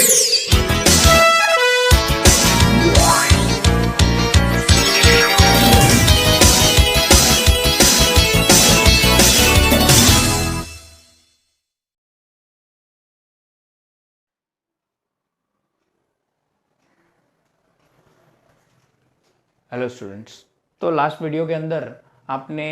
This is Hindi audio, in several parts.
हेलो स्टूडेंट्स, तो लास्ट वीडियो के अंदर आपने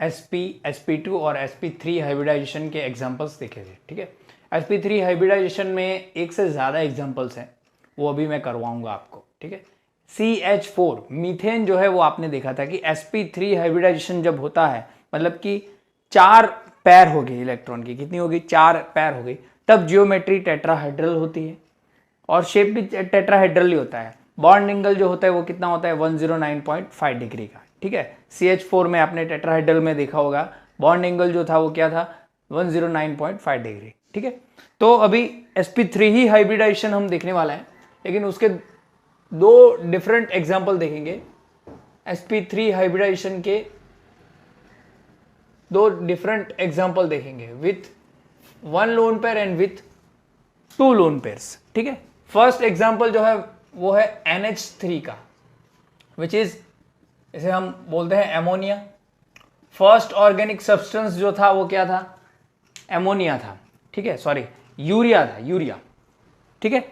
sp, sp2 और sp3 हाइब्रिडाइजेशन के एग्जांपल्स देखे थे। ठीक है, sp3 हाइब्रिडाइजेशन में एक से ज़्यादा एग्जांपल्स हैं, वो अभी मैं करवाऊंगा आपको। ठीक है, CH4 मीथेन जो है वो आपने देखा था कि sp3 हाइब्रिडाइजेशन जब होता है, मतलब कि 4 पैर हो गई इलेक्ट्रॉन की, कितनी होगी, 4 पैर हो गई, तब जियोमेट्री टेट्राहेड्रल होती है और शेप भी टेट्राहेड्रल ही होता है। बॉन्ड एंगल जो होता है वो कितना होता है, 109.5 डिग्री का। ठीक है, CH4 में आपने टेट्राहेड्रल में देखा होगा, बॉन्ड एंगल जो था वो क्या था, 109.5 डिग्री। ठीक है, तो अभी sp3 ही हाइब्रिडाइजेशन हम देखने वाला है, लेकिन उसके दो डिफरेंट एग्जाम्पल देखेंगे। sp3 हाइब्रिडाइजेशन के दो डिफरेंट एग्जाम्पल देखेंगे, with 1 lone pair and with 2 lone pairs. ठीक है, फर्स्ट एग्जाम्पल जो है वो है NH3 का, विच इज, इसे हम बोलते हैं एमोनिया। फर्स्ट ऑर्गेनिक सब्सटेंस जो था वो क्या था, एमोनिया था। ठीक है, सॉरी, यूरिया था, यूरिया। ठीक है,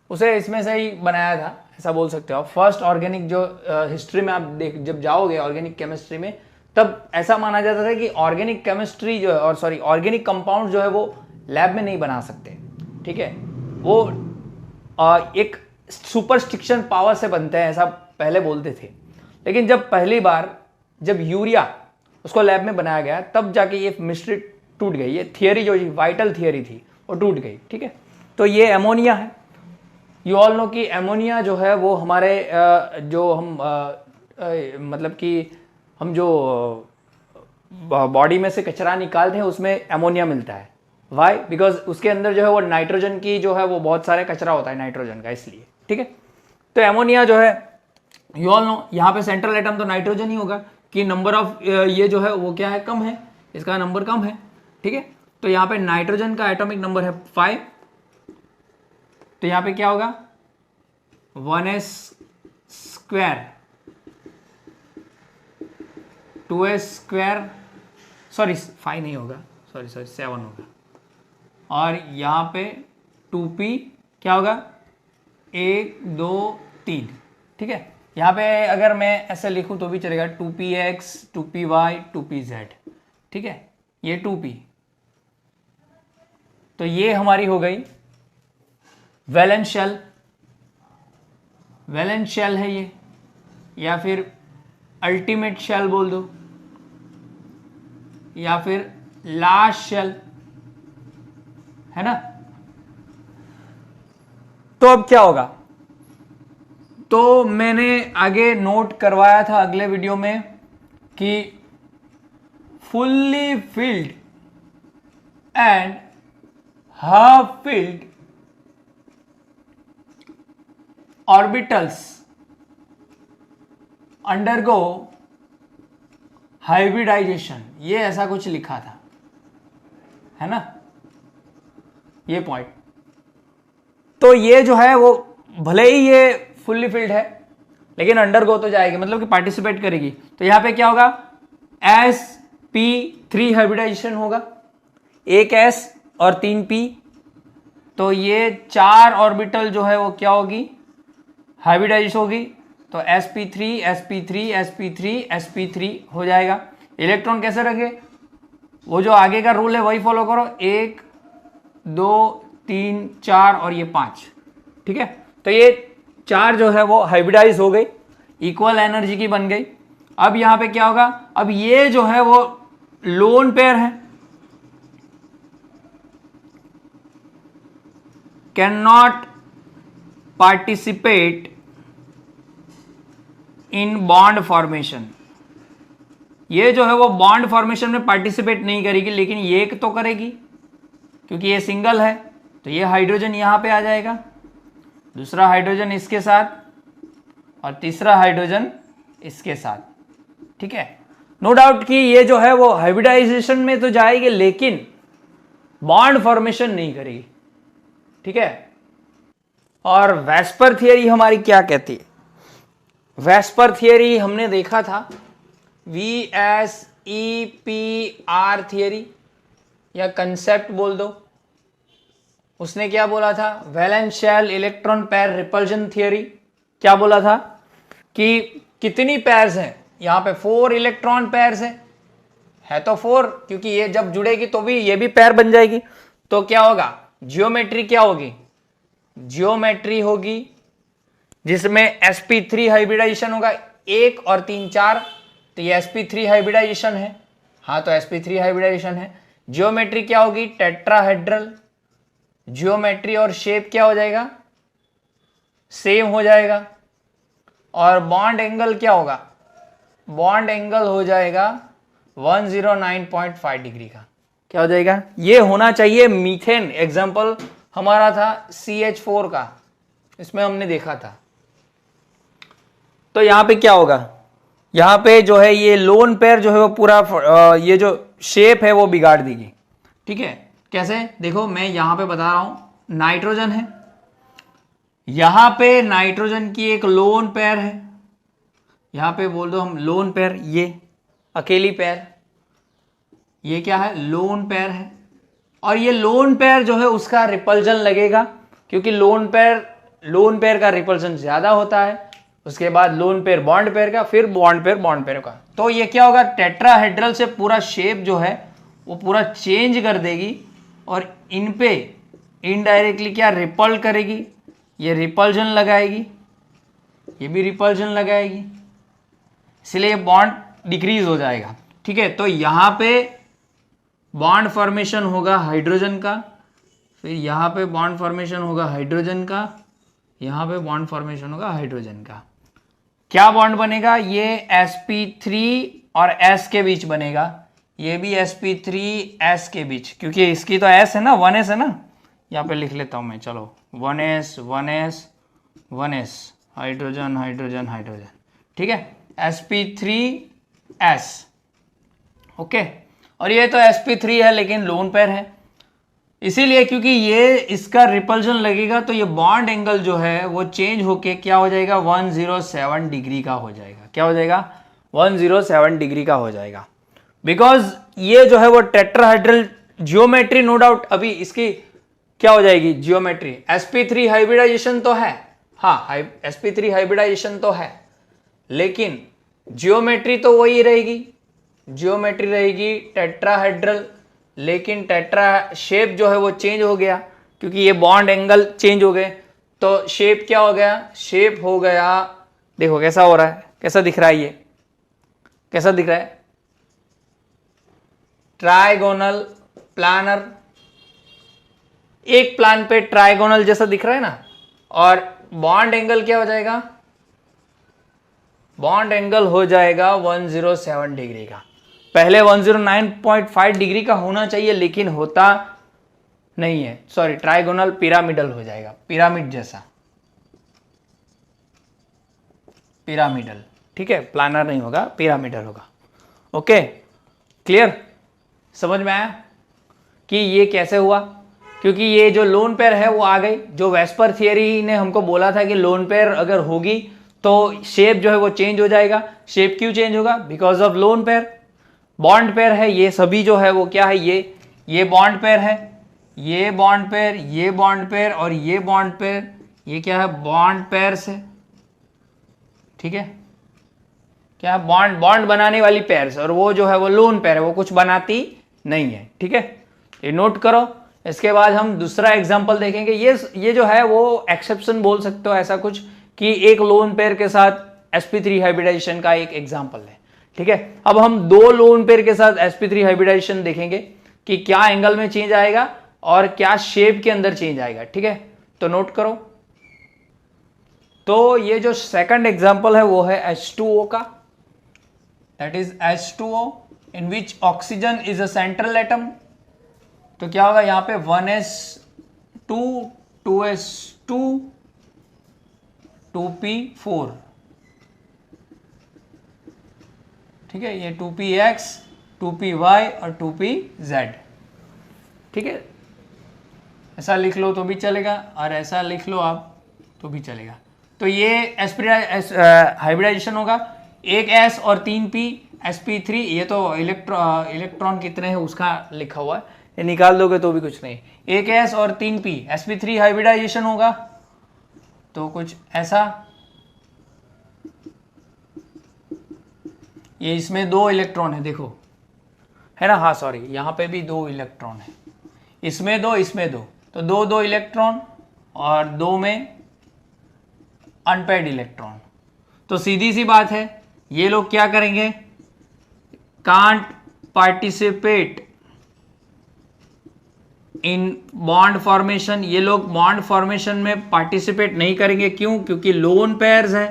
उसे इसमें से ही बनाया था, ऐसा बोल सकते हो। फर्स्ट ऑर्गेनिक जो हिस्ट्री में आप जब जाओगे ऑर्गेनिक केमिस्ट्री में, तब ऐसा माना जाता था कि ऑर्गेनिक केमिस्ट्री जो है, और सॉरी ऑर्गेनिक कंपाउंड जो है वो लैब में नहीं बना सकते। ठीक है, वो एक सुपरस्टिक्शन पावर से बनते हैं, ऐसा पहले बोलते थे। लेकिन जब पहली बार जब यूरिया उसको लैब में बनाया गया, तब जाके ये मिस्ट्री टूट गई, ये थियरी जो वाइटल थियरी थी वो टूट गई। ठीक है, तो ये एमोनिया है। यू ऑल नो कि एमोनिया जो है वो हमारे जो हम मतलब कि हम जो बॉडी में से कचरा निकालते हैं उसमें एमोनिया मिलता है। वाई? बिकॉज उसके अंदर जो है वो नाइट्रोजन की जो है वो बहुत सारे कचरा होता है नाइट्रोजन का, इसलिए। ठीक है, तो एमोनिया जो है, यू ऑल नो, यहाँ पे सेंट्रल एटम तो नाइट्रोजन ही होगा, कि नंबर ऑफ ये जो है वो क्या है, कम है, इसका नंबर कम है। ठीक है, तो यहाँ पे नाइट्रोजन का एटॉमिक नंबर है 5, तो यहाँ पे क्या होगा, 1s square 2s square, sorry 5 नहीं होगा, सॉरी 7 होगा, और यहाँ पे 2p क्या होगा, 1 2 3। ठीक है, यहाँ पे अगर मैं ऐसे लिखूँ तो भी चलेगा, 2px 2py 2pz। ठीक है, ये 2p, तो ये हमारी हो गई वैलेंस शेल। वैलेंस शेल है ये, या फिर अल्टीमेट शेल बोल दो, या फिर लास्ट शेल, है ना। तो अब क्या होगा, तो मैंने आगे नोट करवाया था अगले वीडियो में कि fully filled and half filled orbitals undergo hybridisation, ये ऐसा कुछ लिखा था, है ना, ये पॉइंट। तो ये जो है वो भले ही ये फुल्ली फिल्ड है, लेकिन अंडरगो तो जाएगी, मतलब कि पार्टिसिपेट करेगी। तो यहां पे क्या होगा, sp3 हाइब्रिडाइजेशन होगा, एक s और 3p, तो ये 4 ऑर्बिटल जो है वो क्या होगी, हाइब्रिडाइज होगी। तो sp3 sp3 sp3 sp3 हो जाएगा। इलेक्ट्रॉन कैसे रखे, वो जो आगे का रूल है वही फॉलो करो, 1 2 3 4 और ये 5। ठीक है, तो ये 4 जो है वो हाइब्रिडाइज हो गई, इक्वल एनर्जी की बन गई। अब यहां पे क्या होगा, अब ये जो है वो लोन पेयर है, can not participate in bond formation. ये जो है वो बॉन्ड फॉर्मेशन में पार्टिसिपेट नहीं करेगी, लेकिन ये तो करेगी, क्योंकि ये सिंगल है। तो ये हाइड्रोजन यहां पे आ जाएगा, दूसरा हाइड्रोजन इसके साथ, और तीसरा हाइड्रोजन इसके साथ। ठीक है, नो डाउट कि ये जो है वो हाइब्रिडाइजेशन में तो जाएगी, लेकिन बॉन्ड फॉर्मेशन नहीं करेगी। ठीक है, और वेस्पर थियरी हमारी क्या कहती है? वेस्पर थियरी हमने देखा था VSEPR थियरी या कंसेप्ट बोल दो। उसने क्या बोला था? Valence shell electron pair repulsion theory. क्या बोला था कि कितनी पेयर्स हैं यहाँ पे? 4 इलेक्ट्रॉन पेयर्स है तो 4, क्योंकि ये जब जुड़ेगी तो भी ये भी पेयर बन जाएगी। तो क्या होगा? जियोमेट्री क्या होगी? जियोमेट्री होगी जिसमें sp3 हाइब्रिडाइजेशन होगा, 1 और 3 4, तो ये sp3 हाइब्रिडाइजेशन है। हाँ, तो sp3 हाइब्रिडाइजेशन है। जियोमेट्री क्या होगी? टेट्राहेड्रल। जियोमेट्री और शेप क्या हो जाएगा? सेम हो जाएगा। और बॉन्ड एंगल क्या होगा? बॉन्ड एंगल हो जाएगा 109.5 डिग्री का। क्या हो जाएगा? ये होना चाहिए मीथेन। एग्जाम्पल हमारा था CH4 का, इसमें हमने देखा था। तो यहां पे क्या होगा? यहां पे जो है ये लोन पेयर जो है वो पूरा ये जो शेप है वो बिगाड़ देगी। ठीक है, कैसे? देखो मैं यहां पे बता रहा हूं, नाइट्रोजन है, यहां पे नाइट्रोजन की एक लोन पेयर है, यहां पे बोल दो हम लोन पेयर, ये अकेली पेयर, ये क्या है? लोन पेयर है। और ये लोन पेयर जो है उसका रिपल्जन लगेगा, क्योंकि लोन पेयर का रिपल्जन ज्यादा होता है। उसके बाद लोन पेयर बॉन्ड पेयर का, फिर बॉन्ड पेयर का। तो ये क्या होगा? टेट्राहेड्रल से पूरा शेप जो है वो पूरा चेंज कर देगी और इन पे इनडायरेक्टली क्या रिपल करेगी? ये रिपल्जन लगाएगी, ये भी रिपल्जन लगाएगी, इसलिए बॉन्ड डिक्रीज हो जाएगा। ठीक है, तो यहां पे बॉन्ड फॉर्मेशन होगा हाइड्रोजन का, फिर यहां पे बॉन्ड फॉर्मेशन होगा हाइड्रोजन का, यहां पे बॉन्ड फॉर्मेशन होगा हाइड्रोजन का। क्या बॉन्ड बनेगा? ये sp3 और s के बीच बनेगा, ये भी sp3 s के बीच, क्योंकि इसकी तो s है ना, 1s है ना। यहाँ पे लिख लेता हूं मैं, चलो 1s 1s 1s, hydrogen hydrogen hydrogen. ठीक है, sp3s। ओके, और ये तो sp3 है लेकिन लोन पेयर है, इसीलिए क्योंकि ये इसका रिपल्जन लगेगा तो ये बॉन्ड एंगल जो है वो चेंज होके क्या हो जाएगा? 107 डिग्री का हो जाएगा। क्या हो जाएगा? 107 डिग्री का हो जाएगा, बिकॉज ये जो है वो टेट्राहेड्रल जियोमेट्री, नो डाउट अभी इसकी क्या हो जाएगी? जियोमेट्री। sp3 हाइब्रिडाइजेशन तो है, हाँ sp3 हाइब्रिडाइजेशन तो है, लेकिन जियोमेट्री तो वही रहेगी, जियोमेट्री रहेगी टेट्राहेड्रल, लेकिन टेट्रा शेप जो है वो चेंज हो गया, क्योंकि ये बॉन्ड एंगल चेंज हो गए। तो शेप क्या हो गया? शेप हो गया, देखो कैसा हो रहा है, कैसा दिख रहा है? ये कैसा दिख रहा है? ट्राइगोनल प्लानर, एक प्लान पे ट्राइगोनल जैसा दिख रहा है ना। और बॉन्ड एंगल क्या हो जाएगा? बॉन्ड एंगल हो जाएगा 107 डिग्री का। पहले 109.5 डिग्री का होना चाहिए, लेकिन होता नहीं है, सॉरी, ट्राइगोनल पिरामिडल हो जाएगा, पिरामिड जैसा, पिरामिडल। ठीक है, प्लानर नहीं होगा, पिरामिडल होगा। Okay, clear? समझ में आया कि ये कैसे हुआ? क्योंकि ये जो लोन पेयर है वो आ गई, जो वेस्पर थियरी ने हमको बोला था कि लोन पेयर अगर होगी तो शेप जो है वो चेंज हो जाएगा। शेप क्यों चेंज होगा? Because of lone pair. Bond pair है, ये सभी जो है वो क्या है? ये बॉन्ड पेयर है, ये बॉन्ड पेयर, ये बॉन्ड पेयर और ये बॉन्ड पेयर, ये क्या है? बॉन्ड पेयर्स है। ठीक है, क्या? बॉन्ड बनाने वाली पेयर्स, और वो जो है वो लोन पेयर है, वो कुछ बनाती नहीं है। ठीक है, ये नोट करो। इसके बाद हम दूसरा एग्जांपल देखेंगे। ये जो है वो एक्सेप्शन बोल सकते हो, ऐसा कुछ कि एक लोन पेयर के साथ sp3 हाइब्रिडाइजेशन का एक एग्जांपल है। ठीक है, अब हम दो लोन पेयर के साथ sp3 हाइब्रिडाइजेशन देखेंगे कि क्या एंगल में चेंज आएगा और क्या शेप के अंदर चेंज आएगा। ठीक है, तो नोट करो। तो ये जो सेकंड एग्जांपल है वो है H2O का, that is H2O in which oxygen is a central atom. तो क्या होगा? यहां पे 1s2 2s2 2p4। ठीक है, ये 2px 2py और 2pz। ठीक है, ऐसा लिख लो तो भी चलेगा और ऐसा लिख लो आप तो भी चलेगा। तो ये हाइब्रिडाइजेशन होगा, एक S और 3P sp3, ये तो इलेक्ट्रॉन कितने हैं उसका लिखा हुआ है, ये निकाल दोगे तो भी कुछ नहीं। एक S और 3P sp3 हाइब्रिडाइजेशन होगा तो कुछ ऐसा, ये इसमें 2 इलेक्ट्रॉन है देखो, है ना, हाँ सॉरी यहाँ पे भी 2 इलेक्ट्रॉन है, इसमें 2 इसमें 2, तो 2 इलेक्ट्रॉन और 2 में अनपेयर्ड इलेक्ट्रॉन। तो सीधी सी बात है, ये लोग क्या करेंगे, can't participate in bond formation, ये लोग बॉन्ड फॉर्मेशन में पार्टिसिपेट नहीं करेंगे। क्यों? क्योंकि लोन पेयर्स है।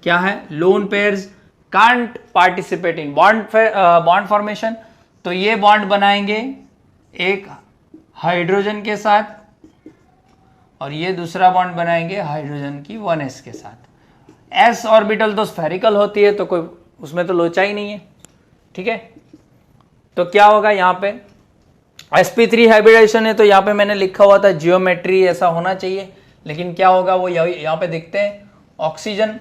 क्या है? Lone pairs can't participate in bond formation. तो ये बॉन्ड बनाएंगे एक हाइड्रोजन के साथ और ये दूसरा बॉन्ड बनाएंगे हाइड्रोजन की 1s के साथ। s ऑर्बिटल तो स्फेरिकल होती है तो कोई उसमें तो लोचा ही नहीं है, ठीक है। तो क्या होगा यहाँ पे, sp3 हाइब्रिडाइजेशन है तो यहाँ पे मैंने लिखा हुआ था जियोमेट्री ऐसा होना चाहिए, लेकिन क्या होगा वो यहाँ पे दिखते हैं ऑक्सीजन,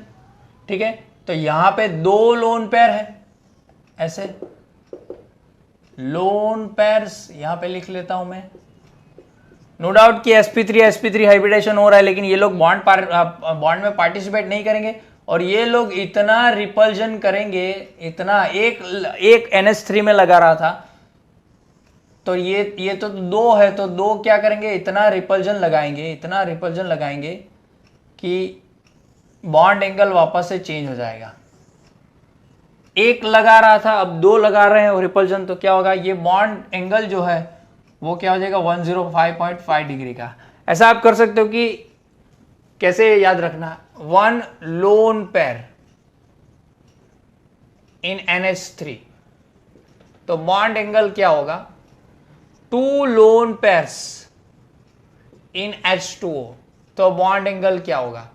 ठीक है। तो यहाँ पे 2 लोन पेयर है, ऐसे लोन पेयर्स यहाँ पे लिख लेता हूं मैं। नो डाउट कि sp3 हाइब्रिडेशन हो रहा है, लेकिन ये लोग बॉन्ड में पार्टिसिपेट नहीं करेंगे और ये लोग इतना रिपल्जन करेंगे, इतना एक NH3 में लगा रहा था तो ये तो 2 है, तो 2 क्या करेंगे, इतना रिपल्जन लगाएंगे कि बॉन्ड एंगल वापस से चेंज हो जाएगा। एक लगा रहा था अब 2 लगा रहे हैं और रिपल्जन, तो क्या होगा, ये बॉन्ड एंगल जो है वो क्या हो जाएगा 105.5 डिग्री का। ऐसा आप कर सकते हो कि कैसे याद रखना, 1 लोन पेयर इन NH3 तो बॉन्ड एंगल क्या होगा, 2 लोन पेयर्स इन H2O तो बॉन्ड एंगल क्या होगा।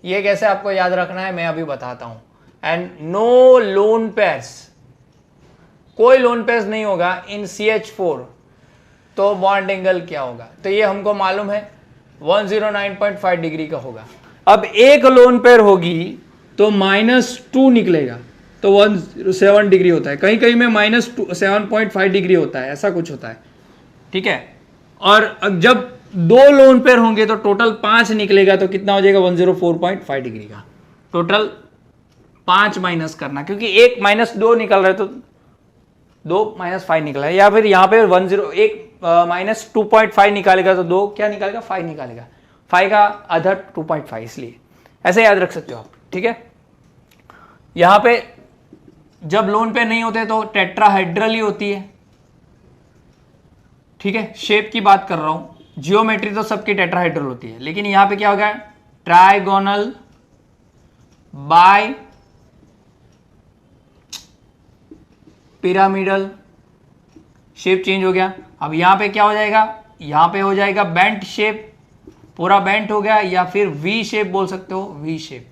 ये कैसे आपको याद रखना है मैं अभी बताता हूं। एंड नो लोन पेयर्स, कोई लोन पेयर्स नहीं होगा इन CH4 तो बॉन्ड एंगल क्या होगा, तो ये हमको मालूम है 109.5 डिग्री का होगा। अब एक लोन पेयर होगी तो -2 निकलेगा तो 17 डिग्री होता है, कहीं कहीं में -7.5 डिग्री होता है, ऐसा कुछ होता है, ठीक है। और जब 2 लोन पेयर होंगे तो टोटल 5 निकलेगा तो कितना हो जाएगा 104.5 डिग्री का। टोटल 5 माइनस करना, क्योंकि एक -2 निकल रहा है तो 2 -5 निकला है, या फिर यहाँ पे -2.5 निकालेगा तो 2 क्या निकालेगा 5 निकालेगा, 5 का आधा 2.5, इसलिए ऐसे याद रख सकते हो आप, ठीक है। यहाँ पे जब लोन पेयर नहीं होते तो टेट्राहेड्रल ही होती है, ठीक है। शेप की बात कर रहा हूं, जियोमेट्री तो सबकी टेट्राहेड्रल होती है, लेकिन यहां पे क्या होगा, trigonal bipyramidal, shape change हो गया। अब यहां पे क्या हो जाएगा, यहां पे हो जाएगा बेंट शेप, पूरा बेंट हो गया, या फिर वी शेप बोल सकते हो, वी शेप,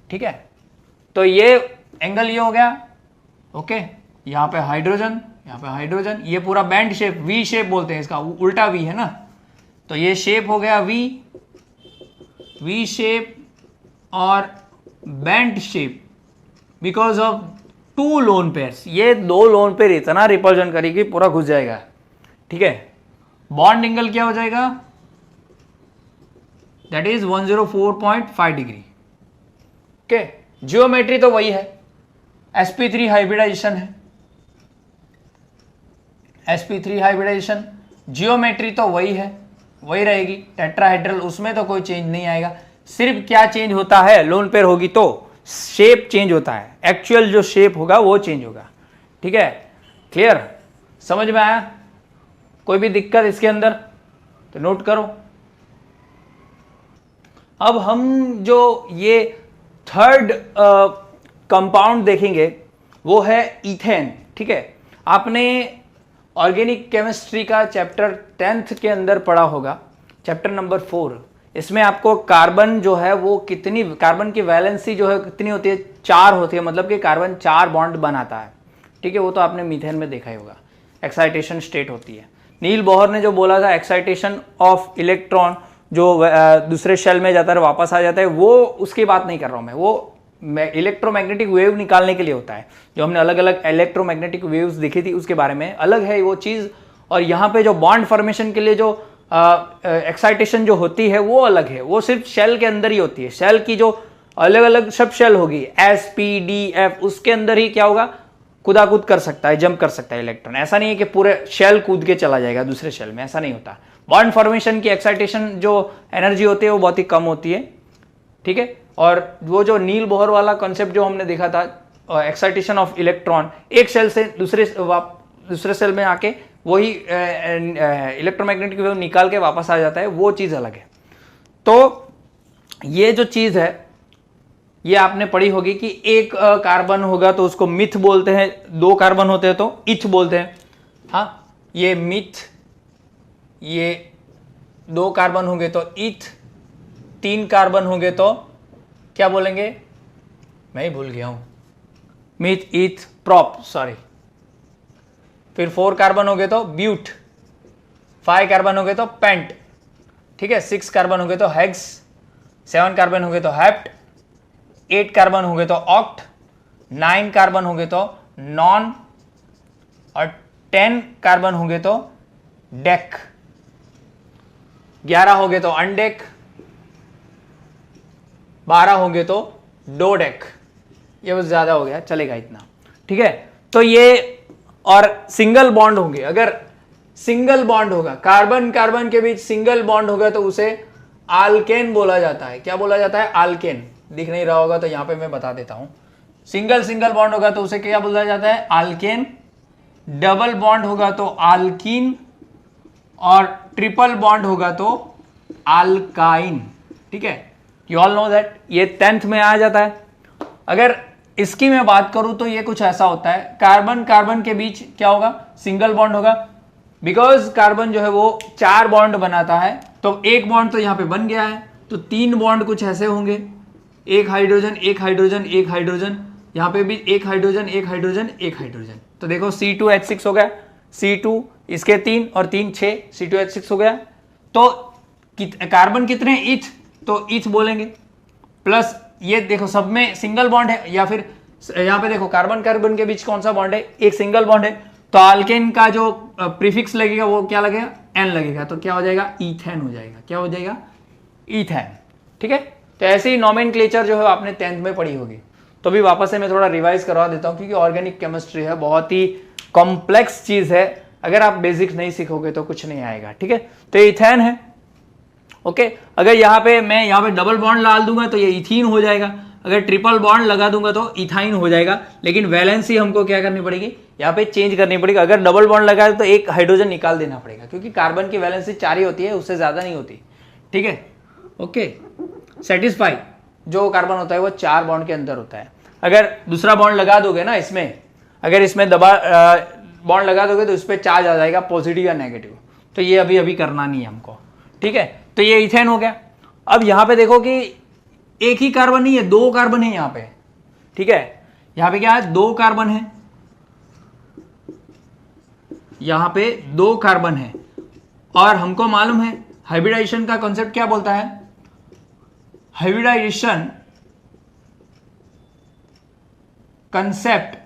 ठीक है। तो ये एंगल ये हो गया, ओके। यहां पे हाइड्रोजन, यहाँ पे हाइड्रोजन, ये पूरा बैंड शेप, वी शेप बोलते हैं इसका, उल्टा वी है ना, तो ये शेप हो गया वी शेप और band shape because of 2 lone pairs. ये 2 लोन पेयर इतना रिपल्जन करेगी पूरा घुस जाएगा, ठीक है। बॉन्ड एंगल क्या हो जाएगा, that is 104.5 degree, okay. Geometry तो वही है, sp3 हाइब्रिडाइजेशन है, sp3 हाइब्रिडाइजेशन, जियोमेट्री तो वही है, वही रहेगी टेट्राहेड्रल, उसमें तो कोई चेंज नहीं आएगा। सिर्फ क्या चेंज होता है, लोन पेयर होगी तो शेप चेंज होता है, एक्चुअल जो शेप होगा वो चेंज होगा, ठीक है। क्लियर, समझ में आया, कोई भी दिक्कत इसके अंदर तो नोट करो। अब हम जो ये थर्ड कंपाउंड देखेंगे वो है इथेन, ठीक है। आपने ऑर्गेनिक केमिस्ट्री का चैप्टर 10th के अंदर पढ़ा होगा, चैप्टर नंबर 4। इसमें आपको कार्बन जो है वो कितनी, कार्बन की वैलेंसी जो है कितनी होती है, 4 होती है, मतलब कि कार्बन 4 बॉन्ड बनाता है, ठीक है। वो तो आपने मीथेन में देखा ही होगा, एक्साइटेशन स्टेट होती है। नील बोहर ने जो बोला था एक्साइटेशन ऑफ इलेक्ट्रॉन जो दूसरे शेल में जाता है वापस आ जाता है, वो उसकी बात नहीं कर रहा हूं मैं, वो इलेक्ट्रोमैग्नेटिक वेव निकालने के लिए होता है। जो हमने अलग अलग इलेक्ट्रोमैग्नेटिक वेव्स देखी थी उसके बारे में अलग है वो चीज, और यहाँ पे जो बॉन्ड फॉर्मेशन के लिए जो एक्साइटेशन जो होती है वो अलग है, वो सिर्फ शेल के अंदर ही होती है। शेल की जो अलग अलग सब शेल होगी SP, D, F, उसके अंदर ही क्या होगा, कूदा कूद कर सकता है, जंप कर सकता है इलेक्ट्रॉन। ऐसा नहीं है कि पूरे शेल कूद के चला जाएगा दूसरे शेल में, ऐसा नहीं होता। बॉन्ड फॉर्मेशन की एक्साइटेशन जो एनर्जी होती है वो बहुत ही कम होती है, ठीक है। और वो जो नील बोहर वाला कॉन्सेप्ट जो हमने देखा था, एक्साइटेशन ऑफ इलेक्ट्रॉन एक शेल से दूसरे सेल में आके वही इलेक्ट्रोमैग्नेटिक वेव निकाल के वापस आ जाता है, वो चीज अलग है। तो ये जो चीज है ये आपने पढ़ी होगी कि एक कार्बन होगा तो उसको मिथ बोलते हैं, 2 कार्बन होते हैं तो इथ बोलते हैं। हाँ, ये मिथ, ये 2 कार्बन होंगे तो इथ, 3 कार्बन होंगे तो क्या बोलेंगे, मैं ही भूल गया हूं, मिथ, इथ, प्रॉप, सॉरी। फिर 4 कार्बन हो गए तो ब्यूट, 5 कार्बन हो गए तो पेंट, ठीक है। 6 कार्बन हो गए तो हेक्स, 7 कार्बन हो गए तो हेप्ट, 8 कार्बन हो गए तो ऑक्ट, 9 कार्बन हो गए तो नॉन, और 10 कार्बन हो गए तो डेक, 11 हो गए तो अनडेक, 12 हो गए तो डोडेक। ये बस ज्यादा हो गया, चलेगा इतना, ठीक है। तो ये, और सिंगल बॉन्ड होंगे, अगर सिंगल बॉन्ड होगा, कार्बन कार्बन के बीच सिंगल बॉन्ड होगा तो उसे आल्केन बोला जाता है। क्या बोला जाता है, आल्केन। दिख नहीं रहा होगा तो यहां पे मैं बता देता हूं। सिंगल बॉन्ड होगा तो उसे क्या बोला जाता है, आल्केन। डबल बॉन्ड होगा तो आल्कीन, और ट्रिपल बॉन्ड होगा तो आल्काइन, ठीक है। यू ऑल नो दैट, ये 10th में आ जाता है। अगर इसकी मैं बात करूं तो ये कुछ ऐसा होता है, कार्बन कार्बन के बीच क्या होगा, सिंगल बॉन्ड होगा। बिकॉज कार्बन जो है वो 4 बॉन्ड बनाता है, तो एक बॉन्ड तो यहां पे बन गया है, तो 3 बॉन्ड कुछ ऐसे होंगे, एक हाइड्रोजन, एक हाइड्रोजन, एक हाइड्रोजन, यहां पे भी एक हाइड्रोजन, एक हाइड्रोजन, एक हाइड्रोजन। तो देखो C2H6 हो गया, C2 इसके 3 और 3 6, C2H6 हो गया। तो कार्बन कितने, इथ, तो इथ बोलेंगे। प्लस ये देखो सब में सिंगल बॉन्ड है, या फिर यहां पे देखो कार्बन कार्बन के बीच कौन सा बॉन्ड है, एक सिंगल बॉन्ड है, तो आल्केन का जो प्रीफिक्स लगेगा वो क्या लगेगा, एन लगेगा, तो क्या हो जाएगा, ईथेन हो जाएगा। क्या हो जाएगा, ईथेन, ठीक है। तो ऐसे ही नॉमेनक्लेचर जो है आपने 10th में पढ़ी होगी। तो भी वापस से मैं थोड़ा रिवाइज करवा देता हूं, क्योंकि ऑर्गेनिक केमिस्ट्री है, बहुत ही कॉम्प्लेक्स चीज है, अगर आप बेसिक्स नहीं सीखोगे तो कुछ नहीं आएगा, ठीक है। तो ये इथेन है, ओके। अगर यहाँ पे मैं यहाँ पे डबल बॉन्ड डाल दूंगा तो ये इथीन हो जाएगा, अगर ट्रिपल बॉन्ड लगा दूंगा तो इथाइन हो जाएगा। लेकिन वैलेंसी हमको क्या करनी पड़ेगी, यहाँ पे चेंज करनी पड़ेगी। अगर डबल बॉन्ड लगाए तो एक हाइड्रोजन निकाल देना पड़ेगा, क्योंकि कार्बन की वैलेंसी 4 ही होती है, उससे ज्यादा नहीं होती, ठीक है, ओके। सेटिस्फाई जो कार्बन होता है वो 4 बॉन्ड के अंदर होता है। अगर दूसरा बॉन्ड लगा दोगे ना इसमें, अगर इसमें बॉन्ड लगा दोगे तो इस पर चार्ज आ जाएगा, पॉजिटिव या नेगेटिव। तो ये अभी अभी करना नहीं है हमको, ठीक है। तो ये इथेन हो गया। अब यहां पे देखो कि एक ही कार्बन नहीं है, 2 कार्बन है यहां पे, ठीक है। यहां पे क्या है, 2 कार्बन है, यहां पे 2 कार्बन है। और हमको मालूम है हाइब्रिडाइजेशन का कॉन्सेप्ट क्या बोलता है, hybridisation concept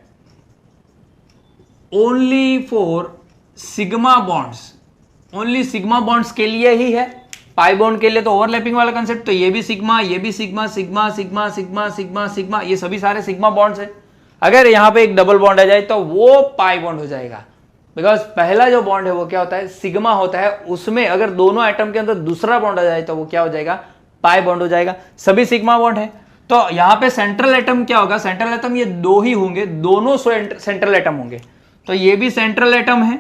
only for sigma bonds, only sigma bonds के लिए ही है। पाई बॉन्ड के लिए तो ओवरलैपिंग वाला कंसेप्ट, तो ये भी सिग्मा, ये भी sigma, sigma sigma sigma sigma sigma, ये सभी सारे सिग्मा बॉन्ड्स है। अगर यहां पे एक डबल बॉन्ड आ जाए तो वो पाई बॉन्ड हो जाएगा, बिकॉज पहला जो बॉन्ड है वो क्या होता है, सिग्मा होता है। उसमें अगर दोनों एटम के अंदर दूसरा बॉन्ड आ जाए तो वो क्या हो जाएगा, पाई बॉन्ड हो जाएगा। सभी सिग्मा बॉन्ड है। तो यहां पे सेंट्रल एटम क्या होगा, सेंट्रल एटम ये 2 ही होंगे, दोनों सेंट्रल एटम होंगे। तो ये भी सेंट्रल एटम है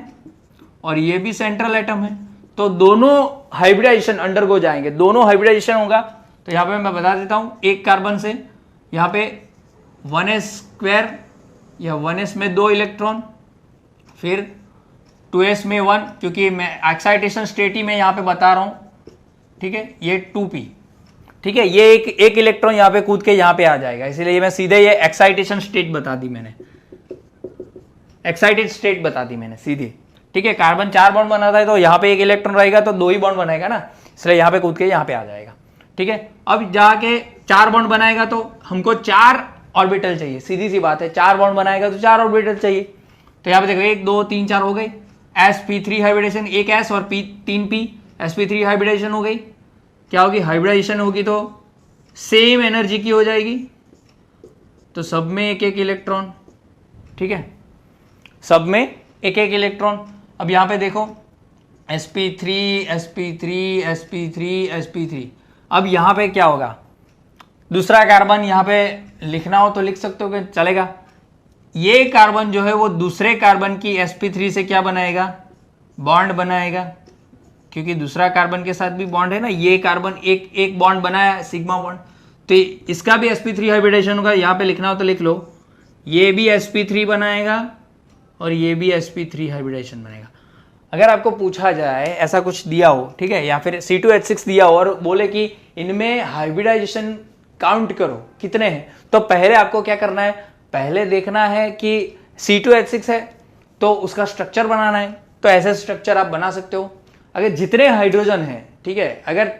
और ये भी सेंट्रल एटम है, तो दोनों हाइब्रिडाइजेशन अंडरगो जाएंगे, दोनों हाइब्रिडाइजेशन होगा। तो यहां पे मैं बता देता हूं, एक कार्बन से यहां पे 1s², या 1s में 2 इलेक्ट्रॉन, फिर 2s में 1, क्योंकि मैं एक्साइटेशन स्टेट ही मैं यहां पे बता रहा हूं, ठीक है। ये 2p, ठीक है, ये एक इलेक्ट्रॉन यहां पे कूद के यहां पे आ जाएगा, इसीलिए मैं सीधे ये एक्साइटेशन स्टेट बता दी मैंने, एक्साइटेड स्टेट बता दी मैंने सीधी, ठीक है। कार्बन 4 बॉन्ड बनाता है तो यहां पे एक इलेक्ट्रॉन रहेगा तो 2 ही बॉन्ड बनाएगा ना, इसलिए यहाँ पे कूद के यहाँ पे आ जाएगा, ठीक है। अब जाके 4 बॉन्ड बनाएगा तो हमको 4 ऑर्बिटल चाहिए, सीधी सी बात है, 4 बॉन्ड बनाएगा तो 4 ऑर्बिटल चाहिए। तो यहाँ पे देखो 1 2 3 4 हो गई, sp3 हाइब्रिडेशन, एक s और 3p, sp3 हाइब्रिडेशन हो गई। क्या होगी, हाइब्रिडेशन होगी तो सेम एनर्जी की हो जाएगी, तो सब में एक एक इलेक्ट्रॉन, ठीक है, सब में एक एक इलेक्ट्रॉन। अब यहाँ पे देखो sp3 sp3 sp3 sp3, अब यहाँ पे क्या होगा, दूसरा कार्बन यहाँ पे लिखना हो तो लिख सकते हो कि चलेगा। ये कार्बन जो है वो दूसरे कार्बन की sp3 से क्या बनाएगा, बॉन्ड बनाएगा, क्योंकि दूसरा कार्बन के साथ भी बॉन्ड है ना, ये कार्बन एक एक बॉन्ड बनाया सिग्मा बॉन्ड, तो इसका भी sp3 हाइब्रिडेशन होगा। यहाँ पे लिखना हो तो लिख लो, ये भी sp3 बनाएगा और ये भी sp3 हाइब्रिडेशन बनेगा। अगर आपको पूछा जाए ऐसा कुछ दिया हो, ठीक है, या फिर C2H6 दिया हो और बोले कि इनमें हाइब्रिडाइजेशन काउंट करो कितने हैं, तो पहले आपको क्या करना है, पहले देखना है कि C2H6 है तो उसका स्ट्रक्चर बनाना है। तो ऐसे स्ट्रक्चर आप बना सकते हो। अगर जितने हाइड्रोजन है, ठीक है, अगर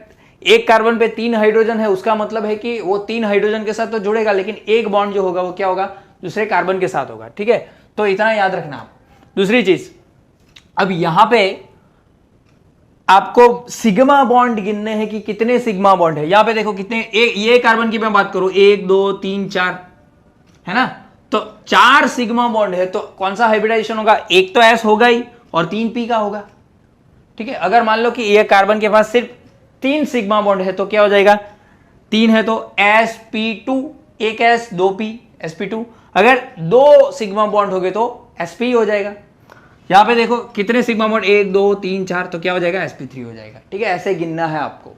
एक कार्बन पे 3 हाइड्रोजन है, उसका मतलब है कि वो 3 हाइड्रोजन के साथ तो जुड़ेगा, लेकिन एक बॉन्ड जो होगा वो क्या होगा, दूसरे कार्बन के साथ होगा, ठीक है। तो इतना याद रखना आप। दूसरी चीज, अब यहां पे आपको सिग्मा बॉन्ड गिनने हैं कि कितने सिग्मा बॉन्ड है। यहां पे देखो कितने, ये कार्बन की मैं बात करूं, 1 2 3 4 है ना, तो 4 सिग्मा बॉन्ड है, तो कौन सा हाइब्रिडाइजेशन होगा, एक तो S होगा ही और 3 P का होगा, ठीक है। अगर मान लो कि ये कार्बन के पास सिर्फ 3 सिग्मा बॉन्ड है तो क्या हो जाएगा, 3 है तो sp2, एक s 2p sp2। अगर 2 सिग्मा बॉन्ड हो गए तो sp हो जाएगा। यहां पे देखो कितने सिग्मा बॉन्ड, 1 2 3 4, तो क्या हो जाएगा, sp3 हो जाएगा, ठीक है। ऐसे गिनना है आपको,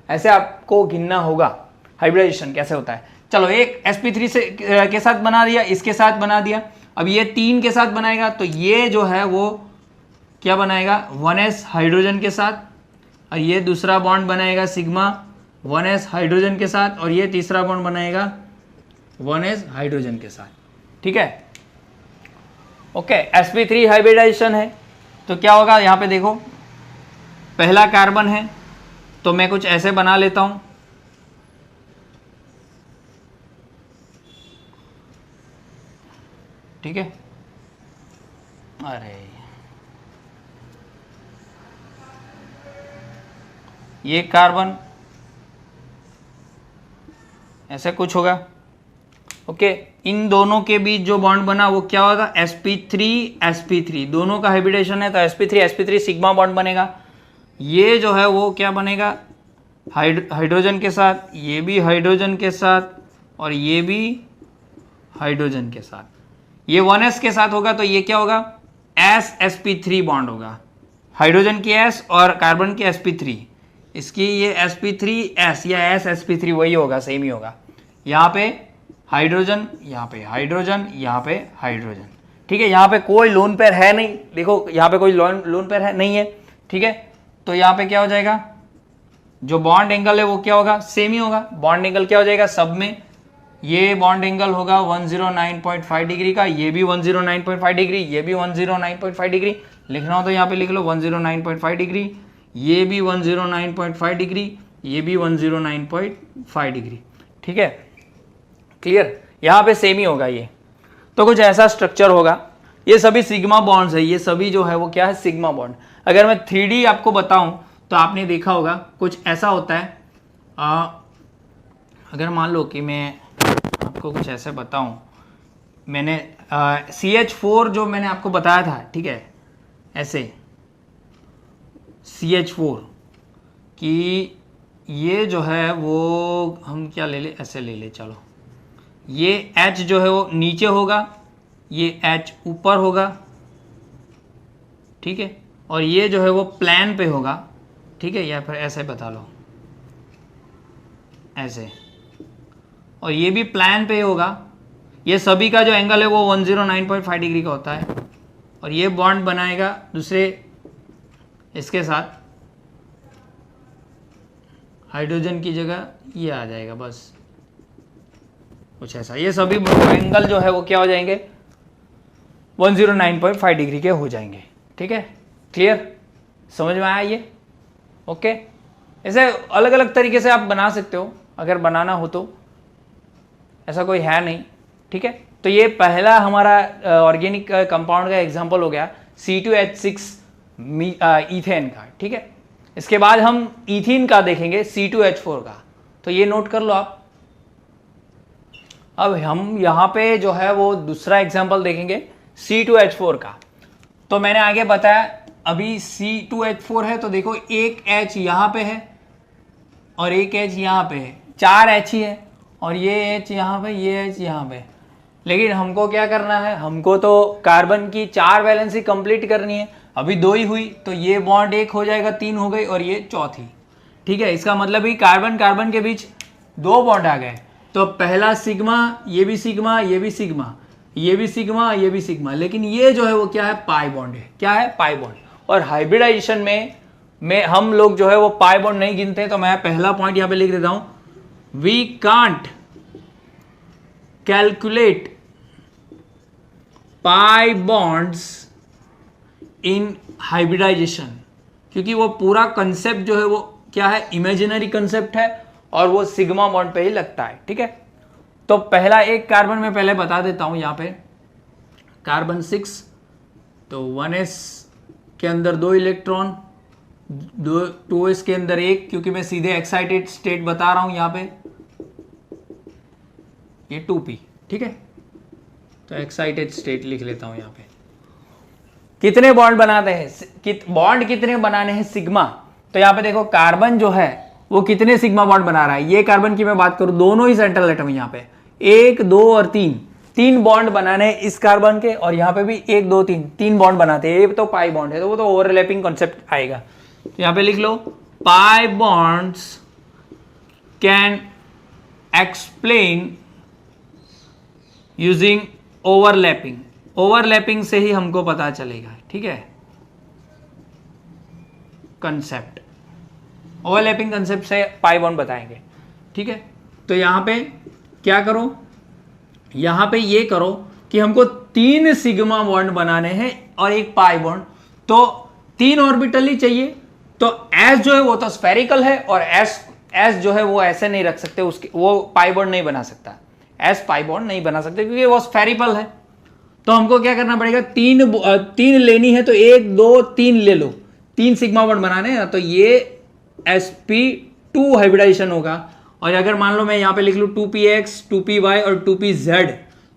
ऐसे आपको गिनना होगा हाइब्रिडाइजेशन कैसे होता है। चलो एक sp3 से के साथ बना दिया, इसके साथ बना दिया, अब ये 3 के साथ बनाएगा तो ये जो है वो क्या बनाएगा, 1s हाइड्रोजन के साथ, और ये दूसरा बॉन्ड बनाएगा सिग्मा 1s हाइड्रोजन के साथ, और ये तीसरा बॉन्ड बनाएगा 1s हाइड्रोजन के साथ, ठीक है। ओके, sp3 हाइब्रिडाइजेशन है तो क्या होगा, यहां पे देखो पहला कार्बन है तो मैं कुछ ऐसे बना लेता हूं, ठीक है। अरे ये कार्बन ऐसे कुछ होगा, ओके। इन दोनों के बीच जो बॉन्ड बना वो क्या होगा, sp3 sp3, दोनों का हाइब्रिडेशन है तो sp3 sp3 सिग्मा बॉन्ड बनेगा। ये जो है वो क्या बनेगा, हाइड्रोजन के साथ, ये भी हाइड्रोजन के साथ, और ये भी हाइड्रोजन के साथ। ये 1s के साथ होगा तो ये क्या होगा, s sp3 बॉन्ड होगा, हाइड्रोजन की s और कार्बन की sp3, इसकी ये sp3s या s sp3 वही होगा, सेम ही होगा। यहाँ पे हाइड्रोजन, यहाँ पे हाइड्रोजन, यहाँ पे हाइड्रोजन, ठीक है। यहाँ पे कोई लोन पेयर है नहीं, देखो यहाँ पे कोई लोन पेयर है नहीं है, ठीक है। तो यहाँ पे क्या हो जाएगा, जो बॉन्ड एंगल है वो क्या होगा, सेम ही होगा। बॉन्ड एंगल क्या हो जाएगा, सब में ये बॉन्ड एंगल होगा 109.5 डिग्री का, ये भी 109.5 डिग्री, ये भी 109.5 डिग्री। लिखना हो तो यहाँ पे लिख लो 109.5 डिग्री, ये भी 109.5 डिग्री, ये भी 109.5 डिग्री, ठीक है। क्लियर, यहाँ पे सेम ही होगा ये। तो कुछ ऐसा स्ट्रक्चर होगा, ये सभी सिग्मा बॉन्ड्स है, ये सभी जो है वो क्या है, सिग्मा बॉन्ड। अगर मैं 3D आपको बताऊं तो आपने देखा होगा कुछ ऐसा होता है। अगर मान लो कि मैं आपको कुछ ऐसे बताऊं, मैंने CH4 जो मैंने आपको बताया था, ठीक है, ऐसे CH4 कि ये जो है वो हम क्या ले ले, ऐसे ले ले, चलो ये H जो है वो नीचे होगा, ये H ऊपर होगा, ठीक है, और ये जो है वो प्लेन पे होगा, ठीक है, या फिर ऐसे बता लो, ऐसे, और ये भी प्लेन पे होगा। ये सभी का जो एंगल है वो 109.5 डिग्री का होता है, और ये बॉन्ड बनाएगा दूसरे इसके साथ, हाइड्रोजन की जगह ये आ जाएगा, बस कुछ ऐसा। ये सभी एंगल जो है वो क्या हो जाएंगे, 109.5 डिग्री के हो जाएंगे, ठीक है। क्लियर, समझ में आया ये, ओके। ऐसे अलग अलग तरीके से आप बना सकते हो अगर बनाना हो तो, ऐसा कोई है नहीं, ठीक है। तो ये पहला हमारा ऑर्गेनिक कंपाउंड का एग्जांपल हो गया C2H6 ईथेन का, ठीक है। इसके बाद हम इथीन का देखेंगे C2H4 का, तो ये नोट कर लो आप। अब हम यहाँ पे जो है वो दूसरा एग्जांपल देखेंगे C2H4 का। तो मैंने आगे बताया अभी C2H4 है, तो देखो एक H यहाँ पे है और एक H यहाँ पे है, 4 H ही है, और ये H यहाँ पे, ये H यहाँ पे। लेकिन हमको क्या करना है, हमको तो कार्बन की 4 वैलेंसी कंप्लीट करनी है। अभी 2 ही हुई, तो ये बॉन्ड 1 हो जाएगा, 3 हो गई, और ये चौथी, ठीक है। इसका मतलब ही कार्बन कार्बन के बीच 2 बॉन्ड आ गए। तो पहला सिग्मा, ये भी सिग्मा, ये भी सिग्मा, ये भी सिग्मा, ये भी सिग्मा, लेकिन ये जो है वो क्या है, पाई बॉन्ड है। क्या है, पाई बॉन्ड। और हाइब्रिडाइजेशन में हम लोग जो है वो पाई बॉन्ड नहीं गिनते, तो मैं पहला पॉइंट यहां पे लिख देता हूं, we can't calculate pi bonds in hybridisation, क्योंकि वो पूरा कंसेप्ट जो है वो क्या है, इमेजिनरी कंसेप्ट है, और वो सिग्मा बॉन्ड पे ही लगता है, ठीक है। तो पहला एक कार्बन में पहले बता देता हूं, यहां पे कार्बन 6, तो 1s के अंदर 2 इलेक्ट्रॉन, 2s के अंदर 1, क्योंकि मैं सीधे एक्साइटेड स्टेट बता रहा हूं यहां पे, ये 2p, ठीक है। तो एक्साइटेड स्टेट लिख लेता हूं यहां पे। कितने बॉन्ड बनाते हैं, बॉन्ड कितने बनाने हैं, सिग्मा। तो यहां पे देखो कार्बन जो है वो कितने सिग्मा बॉन्ड बना रहा है। ये कार्बन की मैं बात करूं, दोनों ही सेंट्रल एटम यहां पे 1, 2 और 3 बॉन्ड बनाने हैं इस कार्बन के, और यहां पे भी 1, 2, 3 बॉन्ड बनाते हैं। ये तो पाई बॉन्ड है, तो वो तो ओवरलैपिंग कॉन्सेप्ट आएगा। तो यहां पे लिख लो, pi bonds can explain using overlapping. Overlapping से ही हमको पता चलेगा, ठीक है, कंसेप्ट। ओवरलैपिंग कंसेप्ट से पाई बॉन्ड बताएंगे, ठीक है। तो यहां पे क्या करो, यहां पे ये करो कि हमको 3 सिग्मा बॉन्ड बनाने हैं और एक पाई बॉन्ड, तो 3 ऑर्बिटल ही चाहिए। तो एस जो है वो तो स्फेरिकल है, और एस जो है वो ऐसे नहीं रख सकते, उसके वो पाई बॉन्ड नहीं बना सकता, एस पाई बॉन्ड नहीं बना सकते क्योंकि वो स्फेरिकल है। तो हमको क्या करना पड़ेगा, 3 लेनी है, तो 1, 2, 3 ले लो, 3 सिग्मा बॉन्ड बनाने हैं, तो ये sp2 हाइब्रिडाइजेशन होगा। और अगर मान लो मैं यहां पे लिख लूं 2px, 2py और 2pz,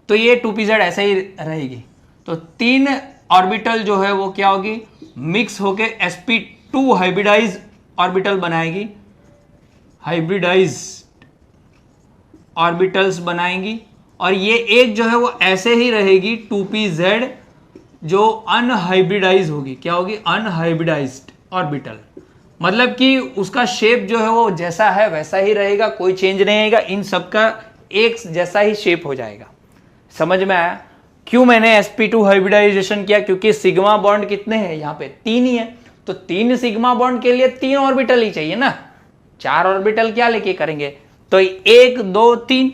तो ये 2pz ऐसे ही रहेगी। तो 3 ऑर्बिटल जो है वो क्या होगी, मिक्स होके sp2 हाइब्रिडाइज ऑर्बिटल बनाएगी, हाइब्रिडाइज ऑर्बिटल्स बनाएंगी। और ये एक जो है वो ऐसे ही रहेगी 2pz, जो अनहाइब्रिडाइज होगी। क्या होगी, अनहाइब्रिडाइज्ड ऑर्बिटल। मतलब कि उसका शेप जो है वो जैसा है वैसा ही रहेगा, कोई चेंज नहीं आएगा, इन सबका एक जैसा ही शेप हो जाएगा। समझ में आया क्यों मैंने sp2 हाइब्रिडाइजेशन किया, क्योंकि सिग्मा बॉन्ड कितने हैं, यहाँ पे 3 ही है। तो 3 सिग्मा बॉन्ड के लिए 3 ऑर्बिटल ही चाहिए ना, 4 ऑर्बिटल क्या लेके करेंगे। तो 1, 2, 3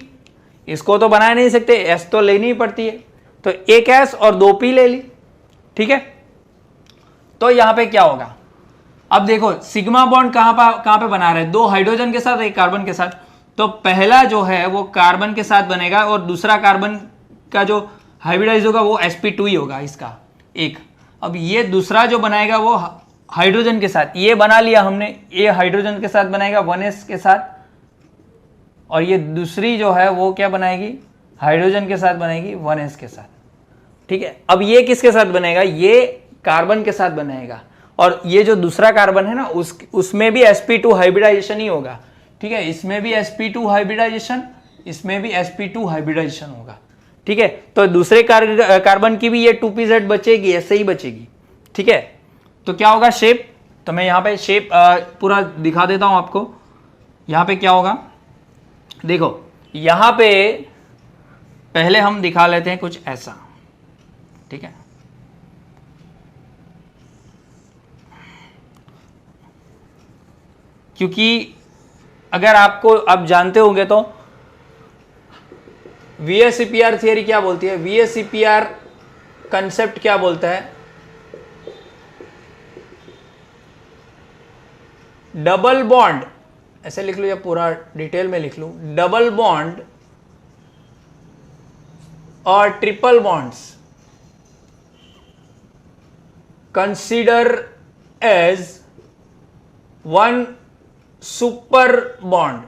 इसको तो बना नहीं सकते, s तो लेनी ही पड़ती है, तो एक s और 2p ले ली, ठीक है। तो यहां पे क्या होगा, अब देखो सिग्मा बॉन्ड कहां पे बना रहे हैं, 2 हाइड्रोजन के साथ, 1 कार्बन के साथ। तो पहला जो है वो कार्बन के साथ बनेगा, और दूसरा कार्बन का जो हाइब्रिडाइज होगा वो sp2 ही होगा इसका एक। अब ये दूसरा जो बनाएगा वो हाइड्रोजन के साथ, ये बना लिया हमने, ये हाइड्रोजन के साथ बनाएगा 1s के साथ, और ये दूसरी जो है वो क्या बनाएगी, हाइड्रोजन के साथ बनेगी 1s के साथ, ठीक है। अब ये किसके साथ बनेगा, ये कार्बन के साथ बनेगा, और ये जो दूसरा कार्बन है ना उसमें भी sp2 हाइब्रिडाइजेशन ही होगा, ठीक है। इसमें भी sp2 हाइब्रिडाइजेशन, इसमें भी sp2 हाइब्रिडाइजेशन होगा, ठीक है। तो दूसरे कार्बन की भी ये 2pz बचेगी, ऐसे ही बचेगी, ठीक है। तो क्या होगा शेप, तो मैं यहाँ पे शेप पूरा दिखा देता हूं आपको। यहाँ पे क्या होगा, देखो यहाँ पे पहले हम दिखा लेते हैं कुछ ऐसा, ठीक है। क्योंकि अगर आपको आप जानते होंगे तो VSEPR थियरी क्या बोलती है, VSEPR कंसेप्ट क्या बोलता है, डबल बॉन्ड, ऐसे लिख लो या पूरा डिटेल में लिख लूं, डबल बॉन्ड और triple bonds consider as one super bond.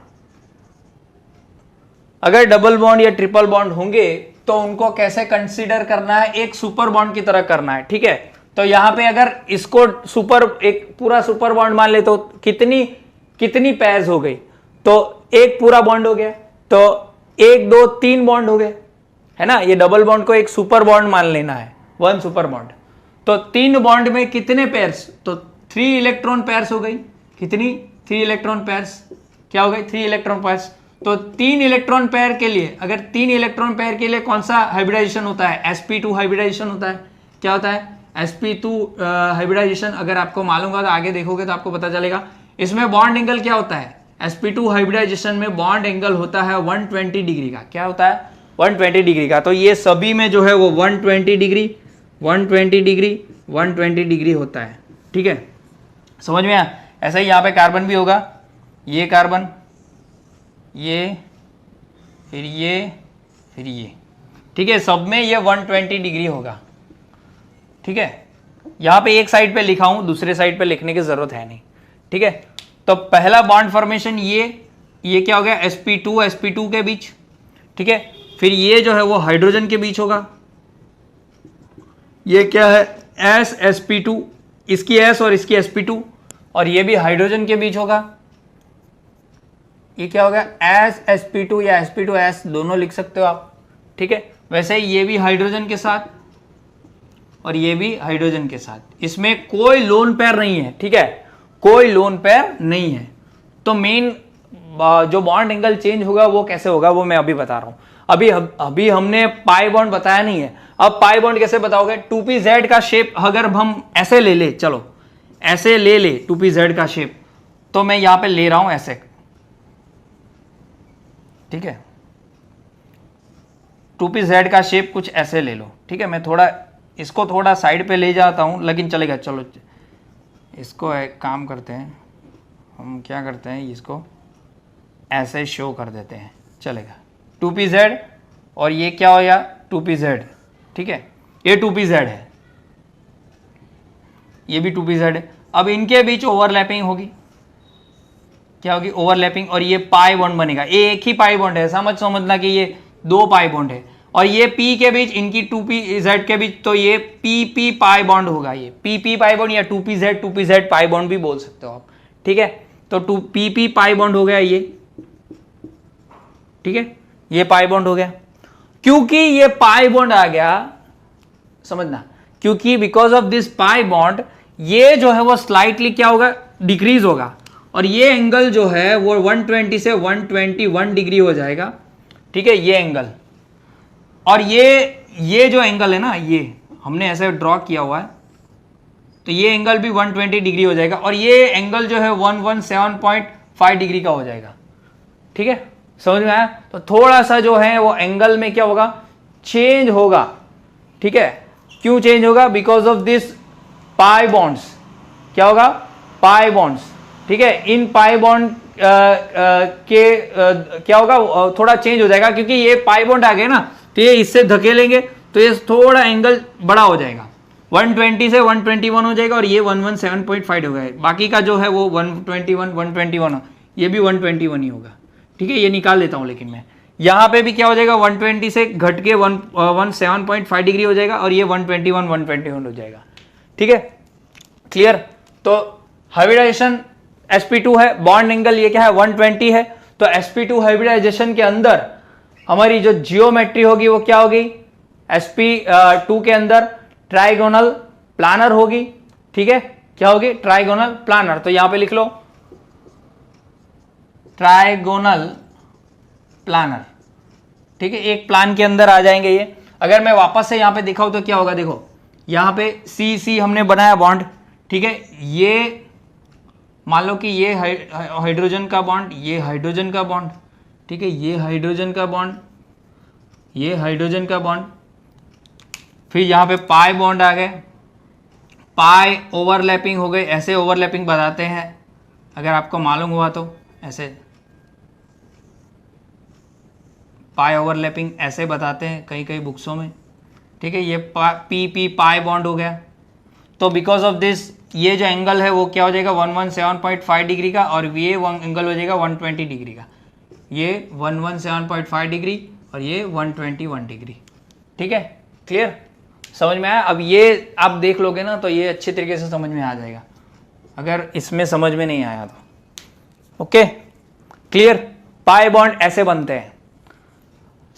अगर डबल बॉन्ड या ट्रिपल बॉन्ड होंगे तो उनको कैसे कंसीडर करना है, एक सुपर बॉन्ड की तरह करना है, ठीक है। तो यहां पे अगर इसको सुपर, एक पूरा सुपर बॉन्ड मान ले तो कितनी कितनी पेयर्स हो गई, तो एक पूरा बॉन्ड हो गया, तो 1 2 3 बॉन्ड हो गए, है ना। ये डबल बॉन्ड को एक सुपर बॉन्ड मान लेना है, वन सुपर बॉन्ड। तो 3 बॉन्ड में कितने पेयर्स, तो 3 इलेक्ट्रॉन पेयर्स हो गई, कितनी, 3 इलेक्ट्रॉन पेयर्स, क्या हो गई, 3 इलेक्ट्रॉन पेयर्स। तो 3 इलेक्ट्रॉन पेयर के लिए, अगर 3 इलेक्ट्रॉन पेयर के लिए कौन सा हाइब्रिडाइजेशन होता है, sp2 हाइब्रिडाइजेशन होता है। क्या होता है, sp2 हाइब्रिडाइजेशन। अगर आपको मालूम होगा तो आगे देखोगे तो आपको पता चलेगा। इसमें बॉन्ड एंगल क्या होता है, sp2 हाइब्रिडाइजेशन में बॉन्ड एंगल होता है 120 डिग्री का। क्या होता है, 120 डिग्री का। तो ये सभी में जो है वो 120 डिग्री 120 डिग्री 120 डिग्री होता है, ठीक है, समझ में आया। ऐसा ही यहाँ पे कार्बन भी होगा, ये कार्बन, ये, फिर ये, फिर ये, ठीक है, सब में ये 120 डिग्री होगा, ठीक है। यहां पे एक साइड पे लिखा हूं, दूसरे साइड पे लिखने की जरूरत है नहीं, ठीक है। तो पहला बॉन्ड फॉर्मेशन ये क्या हो गया, sp2 के बीच, ठीक है। फिर ये जो है वो हाइड्रोजन के बीच होगा, ये क्या है, sp2, इसकी s और इसकी sp2, और ये भी हाइड्रोजन के बीच होगा, ये क्या हो गया, sp2 या sp2s दोनों लिख सकते हो आप, ठीक है। वैसे ही ये भी हाइड्रोजन के साथ और ये भी हाइड्रोजन के साथ, इसमें कोई लोन पेयर नहीं है, ठीक है, कोई लोन पेयर नहीं है। तो मेन जो बॉन्ड एंगल चेंज होगा वो कैसे होगा वो मैं अभी बता रहा हूं। अभी हमने पाई बॉन्ड बताया नहीं है। अब पाई बॉन्ड कैसे बताओगे, 2pz का शेप अगर हम ऐसे ले ले, चलो ऐसे ले ले 2pz का शेप, तो मैं यहां पे ले रहा हूं ऐसे, ठीक है। 2pz का शेप कुछ ऐसे ले लो, ठीक है। मैं थोड़ा इसको थोड़ा साइड पे ले जाता हूं, लेकिन चलेगा। चलो इसको एक काम करते हैं, हम क्या करते हैं, इसको ऐसे शो कर देते हैं, चलेगा। 2pz और ये क्या हो गया, 2pz, ठीक है, ये 2pz है, ये भी 2pz है। अब इनके बीच ओवरलैपिंग होगी, क्या होगी, ओवरलैपिंग, और ये पाई बॉन्ड बनेगा। ये एक ही पाई बॉन्ड है, ऐसा मत समझना कि ये 2 पाई बॉन्ड है। और ये p के बीच, इनकी 2pz के बीच, तो ये pp पाई बॉन्ड होगा, ये pp पाई बॉन्ड या 2pz पाई बॉन्ड भी बोल सकते हो आप, ठीक है। तो pp पाई बॉन्ड हो गया ये, ठीक है, ये पाई बॉन्ड हो गया। क्योंकि ये पाई बॉन्ड आ गया, समझना, क्योंकि because of this pi bond ये जो है वो स्लाइटली क्या होगा, डिक्रीज होगा, और ये एंगल जो है वो 120 से 121 डिग्री हो जाएगा, ठीक है, ये एंगल। और ये जो एंगल है ना, ये हमने ऐसे ड्रॉ किया हुआ है, तो ये एंगल भी 120 डिग्री हो जाएगा, और ये एंगल जो है 117.5 डिग्री का हो जाएगा, ठीक है, समझ में आया। तो थोड़ा सा जो है वो एंगल में क्या होगा, चेंज होगा, ठीक है। क्यों चेंज होगा, because of this pi bonds, क्या होगा, पाई बॉन्ड्स, ठीक है। इन पाई बॉन्ड क्या होगा, थोड़ा चेंज हो जाएगा, क्योंकि ये पाई बॉन्ड आ गए ना, तो ये इससे धकेलेंगे तो ये थोड़ा एंगल बड़ा हो जाएगा, 120 से 121 हो जाएगा, और ये 117.5 हो गया। बाकी का जो है वो 121 ये भी 121 ही होगा, ठीक है। ये निकाल लेता हूं, लेकिन मैं यहां पे भी क्या हो जाएगा, 120 से घट के 117.5 डिग्री हो जाएगा, और ये 121 हो जाएगा, ठीक है, क्लियर। तो हाइब्रिडाइजेशन sp2 है, बॉन्ड एंगल ये क्या है, 120 है। तो sp2 हाइब्रिडाइजेशन के अंदर हमारी जो जियोमेट्री होगी वो क्या होगी, sp2 के अंदर ट्राइगोनल प्लानर होगी, ठीक है, क्या होगी, ट्राइगोनल प्लानर। तो यहां पे लिख लो ट्राइगोनल प्लानर, ठीक है, एक प्लान के अंदर आ जाएंगे ये। अगर मैं वापस से यहां पे दिखाऊं तो क्या होगा, देखो यहां पे सी हमने बनाया बॉन्ड, ठीक है। ये मान लो कि ये हाइड्रोजन का बॉन्ड, ये हाइड्रोजन का बॉन्ड, ठीक है, ये हाइड्रोजन का बॉन्ड, ये हाइड्रोजन का बॉन्ड, फिर यहां पे पाई बॉन्ड आ गए, पाई ओवरलैपिंग हो गए, ऐसे ओवरलैपिंग बताते हैं, अगर आपको मालूम हुआ तो ऐसे पाई ओवरलैपिंग ऐसे बताते हैं कई कई बुक्सों में, ठीक है। ये पी पी पाई बॉन्ड हो गया, तो बिकॉज ऑफ दिस ये जो एंगल है वो क्या हो जाएगा 117.5 डिग्री का, और ये एंगल हो जाएगा 120 डिग्री का। ये 117.5 डिग्री और ये 121 डिग्री, ठीक है। क्लियर, समझ में आया? अब ये आप देख लोगे ना तो ये अच्छे तरीके से समझ में आ जाएगा, अगर इसमें समझ में नहीं आया तो। Okay, clear. पाई बॉन्ड ऐसे बनते हैं,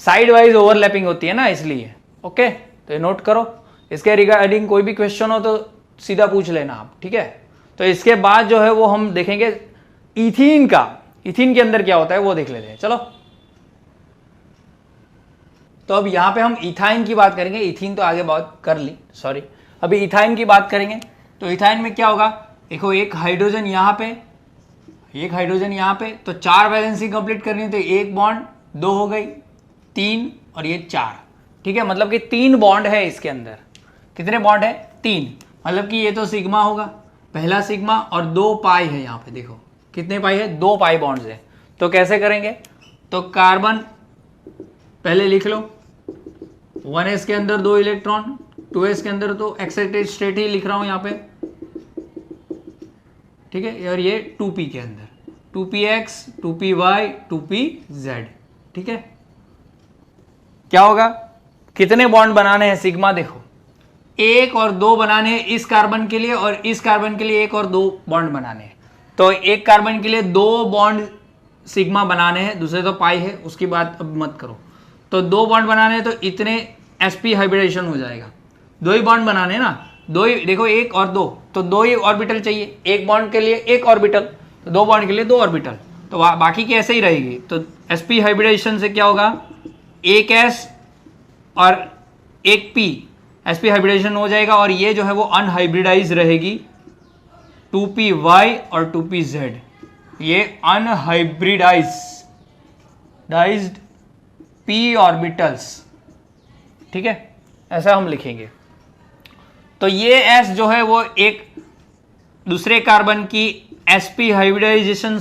साइड वाइज ओवरलैपिंग होती है ना, इसलिए। ओके, तो ये नोट करो। इसके रिगार्डिंग कोई भी क्वेश्चन हो तो सीधा पूछ लेना आप, ठीक है। तो इसके बाद जो है वो हम देखेंगे इथीन का, इथीन के अंदर क्या होता है वो देख लेते हैं, चलो। तो अब यहां पे हम इथाइन की बात करेंगे, इथीन तो आगे बात कर ली, सॉरी। अभी इथाइन की बात करेंगे। तो इथाइन में क्या होगा, देखो एक हाइड्रोजन यहां पे, एक हाइड्रोजन यहां पे, तो 4 वैलेंसी कंप्लीट करनी है, तो एक बॉन्ड 2 हो गई, 3 और ये 4, ठीक है। मतलब कि 3 बॉन्ड है इसके अंदर। कितने बॉन्ड है? 3। मतलब कि ये तो सिग्मा होगा, पहला सिग्मा, और 2 पाई है यहाँ पे, देखो कितने पाई है, 2 पाई बॉन्ड्स है। तो कैसे करेंगे, तो कार्बन पहले लिख लो, 1s के अंदर 2 इलेक्ट्रॉन, 2s के अंदर तो एक्साइटेड स्टेट ही लिख रहा हूं यहाँ पे, ठीक है। और ये 2p के अंदर 2px, 2py, 2pz, ठीक है। क्या होगा, कितने बॉन्ड बनाने हैं सिग्मा, देखो 1 और 2 बनाने हैं इस कार्बन के लिए, और इस कार्बन के लिए 1 और 2 बॉन्ड बनाने हैं। तो एक कार्बन के लिए 2 बॉन्ड सिग्मा बनाने हैं, दूसरे तो पाई है, उसकी बात अब मत करो। तो 2 बॉन्ड बनाने हैं, तो इतने sp हाइब्रिडेशन हो जाएगा। 2 ही बॉन्ड बनाने ना, 2 ही, देखो 1 और 2, तो 2 ही ऑर्बिटल चाहिए, एक बॉन्ड के लिए 1 ऑर्बिटल, तो 2 बॉन्ड के लिए 2 ऑर्बिटल, तो बाकी की ऐसे ही रहेगी। तो sp हाइब्रिडेशन से क्या होगा, एक s और एक p, sp हाइब्रिडेशन हो जाएगा, और ये जो है वो अनहाइब्रिडाइज रहेगी, 2py और 2pz, ये अनहाइब्रिडाइज्ड p ऑर्बिटल्स, ठीक है, ऐसा हम लिखेंगे। तो ये s जो है वो एक दूसरे कार्बन की sp हाइब्रिडाइजेशन,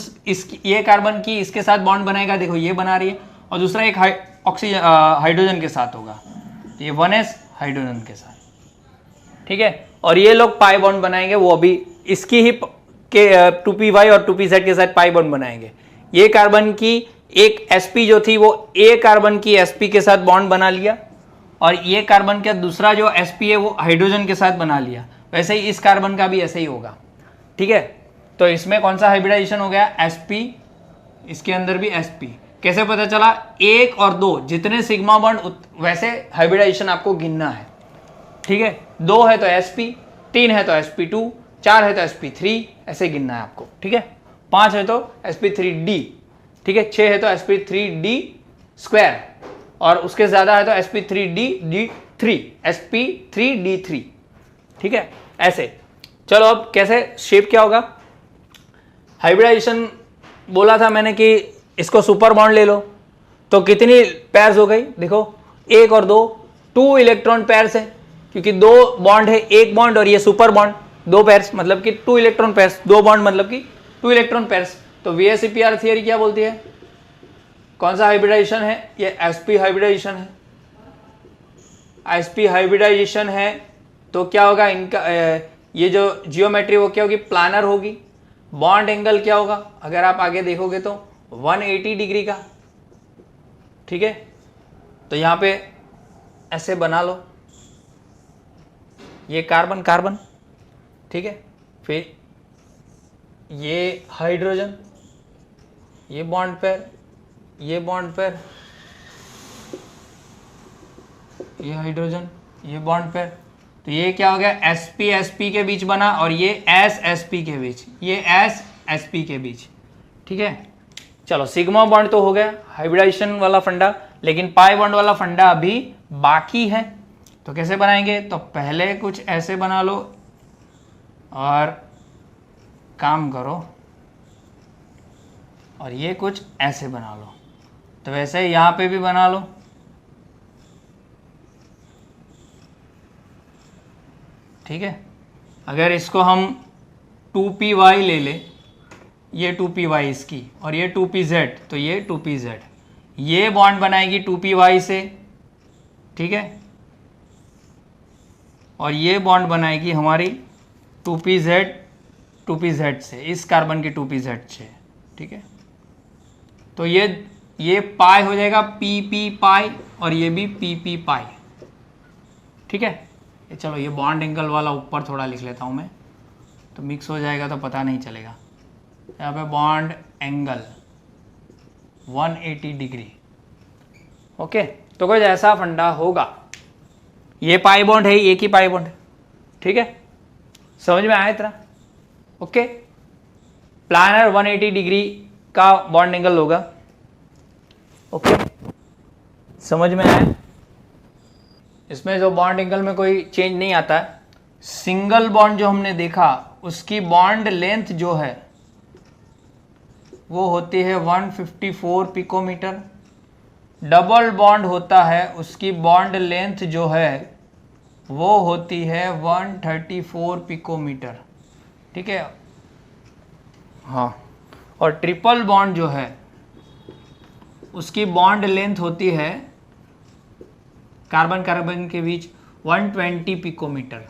ये कार्बन की इसके साथ बॉन्ड बनाएगा, देखो ये बना रही है, और दूसरा एक ऑक्सीजन हाइड्रोजन के साथ होगा, ये 1s हाइड्रोजन के साथ, ठीक है। और ये लोग पाई बॉन्ड बनाएंगे, वो अभी इसकी ही के 2py और 2pz के साथ पाई बॉन्ड बनाएंगे। ये कार्बन की एक sp जो थी वो a कार्बन की sp के साथ बॉन्ड बना लिया, और ये कार्बन का दूसरा जो sp है वो हाइड्रोजन के साथ बना लिया। वैसे ही इस कार्बन का भी ऐसे ही होगा, ठीक है। तो इसमें कौन सा हाइब्रिडाइजेशन हो गया, sp, इसके अंदर भी sp। कैसे पता चला, 1 और 2 जितने सिग्मा बॉन्ड वैसे हाइब्रिडाइजेशन आपको गिनना है, ठीक है। 2 है तो sp, 3 है तो sp2, 4 है तो sp3, ऐसे गिनना है आपको, ठीक है। 5 है तो sp3d, ठीक है। 6 है तो sp3d स्क्वायर, और उसके ज्यादा है तो sp3d3, sp3d3, ठीक है। ऐसे चलो, अब कैसे शेप क्या होगा, हाइब्रिडाइजेशन बोला था मैंने कि इसको सुपर बॉन्ड ले लो, तो कितनी पेयर्स हो गई, देखो 1 और 2, 2 इलेक्ट्रॉन पेयर्स है, क्योंकि 2 बॉन्ड है, 1 बॉन्ड और ये सुपर बॉन्ड, 2 पेयर्स मतलब कि 2 इलेक्ट्रॉन पेयर्स, 2 बॉन्ड मतलब कि 2 इलेक्ट्रॉन पेयर्स। तो VSEPR थियरी क्या बोलती है, कौन सा हाइब्रिडाइजेशन है, ये sp हाइब्रिडाइजेशन है, sp हाइब्रिडाइजेशन है। तो क्या होगा इनका, ये जो जियोमेट्री वो क्या होगी, प्लानर होगी। बॉन्ड एंगल क्या होगा, अगर आप आगे देखोगे तो 180 डिग्री का, ठीक है। तो यहां पे ऐसे बना लो, ये कार्बन कार्बन, ठीक है। फिर ये हाइड्रोजन, ये बॉन्ड पेयर, ये बॉन्ड पेयर, ये हाइड्रोजन, ये बॉन्ड पेयर। तो ये क्या हो गया, sp sp के बीच बना, और ये s sp के बीच, ये s sp के बीच, ठीक है। चलो, सिग्मा बॉन्ड तो हो गया हाइब्रिडाइजेशन वाला फंडा, लेकिन पाई बॉन्ड वाला फंडा अभी बाकी है। तो कैसे बनाएंगे, तो पहले कुछ ऐसे बना लो और काम करो, और ये कुछ ऐसे बना लो। तो वैसे यहां पे भी बना लो, ठीक है। अगर इसको हम 2py ले ले, ये 2py इसकी, और ये 2pz, तो ये 2pz, ये बॉन्ड बनाएगी 2py से, ठीक है, और ये बॉन्ड बनाएगी हमारी 2pz से, इस कार्बन की 2pz से, ठीक है। तो ये पाई हो जाएगा pp पाई, और ये भी pp पाई, ठीक है। चलो ये बॉन्ड एंगल वाला ऊपर थोड़ा लिख लेता हूँ मैं, तो मिक्स हो जाएगा तो पता नहीं चलेगा। यहाँ पे बॉन्ड एंगल 180 डिग्री, ओके। तो कुछ ऐसा फंडा होगा, ये पाई बॉन्ड है, एक ही पाई बॉन्ड है, ठीक है, समझ में आया इतना, ओके। प्लानर 180 डिग्री का बॉन्ड एंगल होगा, ओके, समझ में आया। इसमें जो बॉन्ड एंगल में कोई चेंज नहीं आता है। सिंगल बॉन्ड जो हमने देखा उसकी बॉन्ड लेंथ जो है वो होती है 154 पिकोमीटर। डबल बॉन्ड होता है उसकी बॉन्ड लेंथ जो है वो होती है 134 पिकोमीटर, ठीक है, हाँ। और ट्रिपल बॉन्ड जो है उसकी बॉन्ड लेंथ होती है कार्बन कार्बन के बीच 120 पिकोमीटर,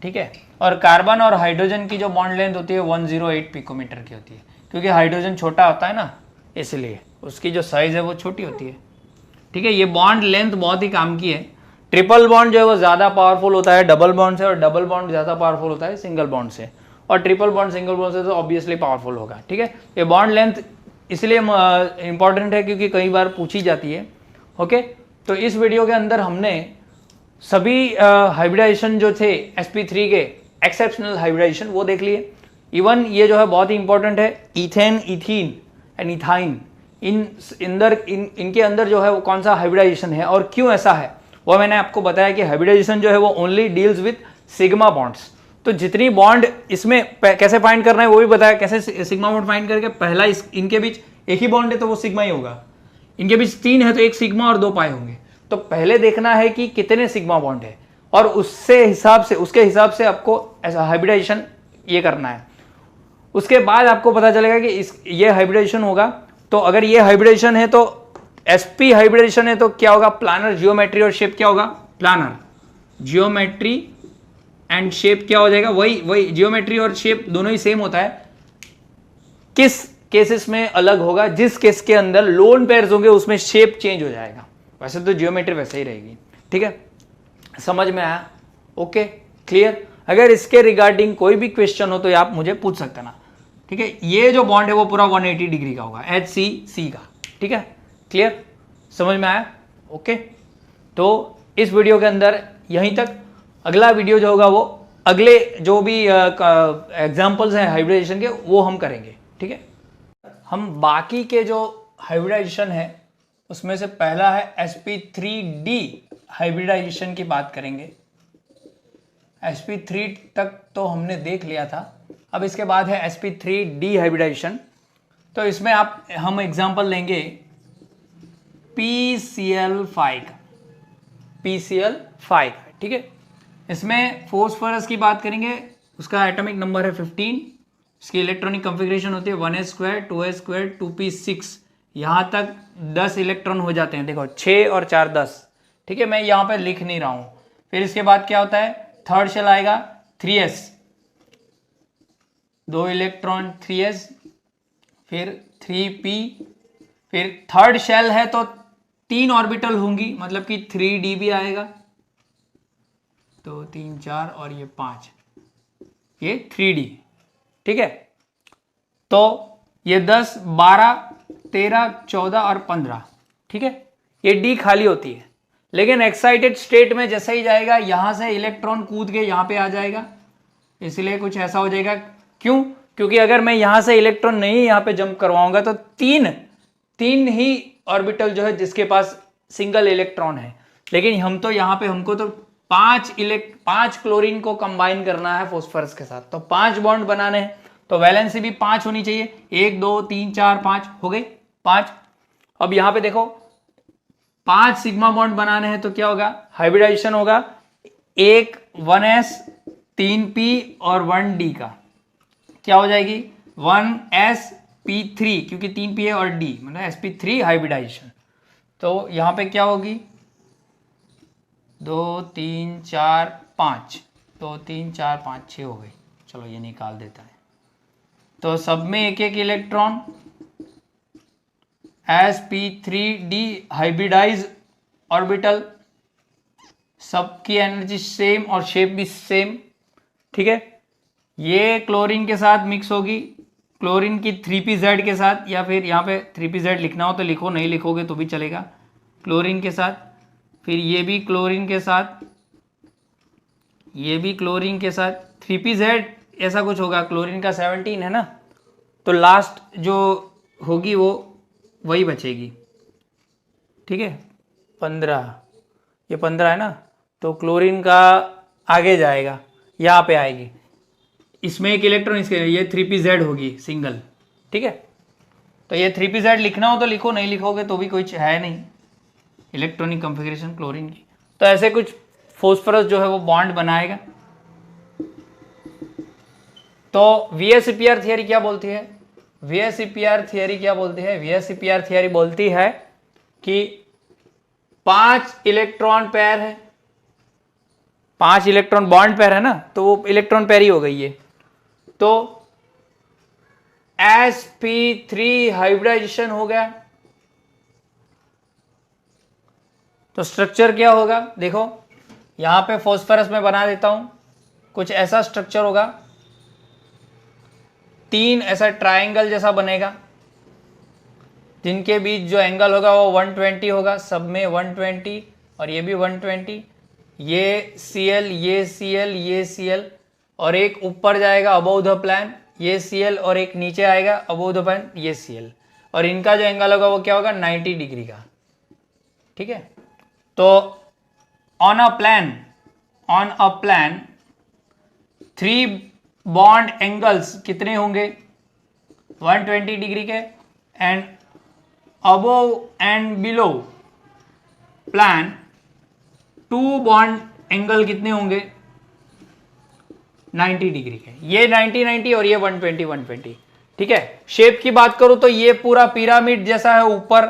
ठीक है। और कार्बन और हाइड्रोजन की जो बॉन्ड लेंथ होती है 108 पिकोमीटर की होती है, क्योंकि हाइड्रोजन छोटा होता है ना, इसलिए उसकी जो साइज है वो छोटी होती है, ठीक है। ये बॉन्ड लेंथ बहुत ही काम की है। ट्रिपल बॉन्ड जो है वो ज़्यादा पावरफुल होता है डबल बॉन्ड से, और डबल बॉन्ड ज़्यादा पावरफुल होता है सिंगल बॉन्ड से, और ट्रिपल बॉन्ड सिंगल बॉन्ड से तो ऑब्वियसली पावरफुल होगा, ठीक है। ये बॉन्ड लेंथ इसलिए इंपॉर्टेंट है क्योंकि कई बार पूछी जाती है, ओके। तो इस वीडियो के अंदर हमने सभी हाइब्रिडाइजेशन जो थे sp3 के एक्सेप्शनल हाइब्रिडाइजेशन वो देख लिए। इवन ये जो है बहुत ही इंपॉर्टेंट है, इथेन, इथीन एंड इथाइन, इनके अंदर जो है वो कौन सा हाइब्रिडाइजेशन है और क्यों ऐसा है वो मैंने आपको बताया कि हाइब्रिडाइजेशन जो है वो only deals with sigma bonds. तो जितनी बॉन्ड इसमें कैसे फाइंड करना है वो भी बताया, कैसे सिग्मा बॉन्ड फाइंड करके पहला इनके बीच एक ही बॉन्ड है तो वो सिग्मा ही होगा, इनके बीच 3 है तो एक सिग्मा और 2 पाई होंगे। तो पहले देखना है कि कितने सिग्मा बॉन्ड है और उसके हिसाब से आपको ऐसा हाइब्रिडाइजेशन ये करना है। उसके बाद आपको पता चलेगा कि ये हाइब्रिडाइजेशन होगा। तो अगर ये हाइब्रिडाइजेशन है तो sp हाइब्रिडाइजेशन है तो क्या होगा, प्लानर जियोमेट्री और शेप क्या होगा, प्लानर जियोमेट्री एंड शेप क्या हो जाएगा, वही जियोमेट्री और शेप दोनों ही सेम होता है। किस केसेस में अलग होगा, जिस केस के अंदर लोन पेयर्स होंगे उसमें शेप चेंज हो जाएगा, वैसे तो जियोमेट्री वैसे ही रहेगी, ठीक है। समझ में आया, ओके, क्लियर। अगर इसके रिगार्डिंग कोई भी क्वेश्चन हो तो आप मुझे पूछ सकते ना, ठीक है। ये जो बॉन्ड है वो पूरा 180 डिग्री का होगा, HCC का, ठीक है, क्लियर, समझ में आया, ओके। तो इस वीडियो के अंदर यहीं तक। अगला वीडियो जो होगा वो अगले जो भी एग्जाम्पल्स हैं हाइब्रिडाइजेशन के वो हम करेंगे, ठीक है। हम बाकी के जो हाइब्रिडाइजेशन है उसमें से पहला है sp3d हाइब्रिडाइजेशन की बात करेंगे। sp3 तक तो हमने देख लिया था, अब इसके बाद है sp3d हाइब्रिडाइजेशन। तो इसमें हम एग्जांपल लेंगे PCl5 का, PCl5, ठीक है। इसमें फॉस्फोरस की बात करेंगे, उसका एटॉमिक नंबर है 15, इसकी इलेक्ट्रॉनिक कॉन्फ़िगरेशन होती है 1s2 2s2 2p6, यहाँ तक 10 इलेक्ट्रॉन हो जाते हैं, देखो 6 और 4 10, ठीक है। मैं यहाँ पे लिख नहीं रहा हूँ। फिर इसके बाद क्या होता है, थर्ड शेल आएगा 3s, 2 इलेक्ट्रॉन 3s, फिर 3p, फिर थर्ड शेल है तो 3 ऑर्बिटल होंगी, मतलब कि 3d भी आएगा, तो 3 4 और ये 5, ये 3d, ठीक है। तो ये 10 12 13 14 और 15, ठीक है, ये d खाली होती है। लेकिन एक्साइटेड स्टेट में जैसे ही जाएगा यहां से इलेक्ट्रॉन कूद के यहां पे आ जाएगा, इसलिए कुछ ऐसा हो जाएगा। क्यों, क्योंकि अगर मैं यहां से इलेक्ट्रॉन नहीं यहां पे जंप करवाऊंगा तो तीन ही ऑर्बिटल जो है जिसके पास सिंगल इलेक्ट्रॉन है, लेकिन हम तो यहाँ पे हमको तो 5 क्लोरीन को कंबाइन करना है फॉस्फोरस के साथ, तो 5 बॉन्ड बनाने हैं, तो वैलेंसी भी 5 होनी चाहिए, 1 2 3 4 5 हो गई 5। अब यहाँ पे देखो 5 सिग्मा बॉन्ड बनाने हैं तो क्या होगा, हाइब्रिडाइजेशन होगा, एक 1s 3p और 1d का क्या हो जाएगी, 1sp3, क्योंकि 3 p है और d मतलब sp3 हाइब्रिडाइजेशन। तो यहाँ पे क्या होगी 2 3 4 5, 2 3 4 5 6 हो गई। चलो ये निकाल देता है। तो सब में एक एक इलेक्ट्रॉन, sp3d हाइब्रिडाइज ऑर्बिटल, सबकी एनर्जी सेम और शेप भी सेम। ठीक है, ये क्लोरीन के साथ मिक्स होगी, क्लोरीन की 3pz के साथ, या फिर यहाँ पे 3pz लिखना हो तो लिखो, नहीं लिखोगे तो भी चलेगा, क्लोरीन के साथ। फिर ये भी क्लोरीन के साथ, ये भी क्लोरीन के साथ, 3pz ऐसा कुछ होगा, क्लोरीन का 17 है ना, तो लास्ट जो होगी वो वही बचेगी। ठीक है, 15, ये 15 है ना, तो क्लोरीन का आगे जाएगा, यहाँ पे आएगी, इसमें एक इलेक्ट्रॉन, इसके ये 3pz होगी सिंगल। ठीक है, तो ये 3pz लिखना हो तो लिखो, नहीं लिखोगे तो भी कुछ है नहीं, इलेक्ट्रॉनिक कॉन्फ़िगरेशन क्लोरीन की। तो ऐसे कुछ फॉस्फोरस जो है वो बॉन्ड बनाएगा। तो VSEPR थियरी क्या बोलती है? VSEPR थियरी क्या बोलती है? VSEPR थियरी बोलती है कि 5 इलेक्ट्रॉन पेयर है, 5 इलेक्ट्रॉन बॉन्ड पेयर है ना, तो वो इलेक्ट्रॉन पेयर ही हो गई है। तो sp3 हाइब्रिडाइजेशन हो गया। तो स्ट्रक्चर क्या होगा देखो, यहां पे फॉस्फोरस में बना देता हूं, कुछ ऐसा स्ट्रक्चर होगा, 3 ऐसा ट्रायंगल जैसा बनेगा, जिनके बीच जो एंगल होगा वो 120 होगा, सब में 120 और ये भी 120, ये Cl, ये Cl, ये Cl, और एक ऊपर जाएगा अबव द प्लान, ये Cl, और एक नीचे आएगा अबव द प्लान, ये Cl, और इनका जो एंगल होगा वो क्या होगा 90 डिग्री का। ठीक है, तो on a plan 3 bond angles कितने होंगे 120 डिग्री के, and above and below plan 2 bond angle कितने होंगे 90 डिग्री के, ये 90 90 और ये 120 120। ठीक है, शेप की बात करूं तो ये पूरा पिरामिड जैसा है ऊपर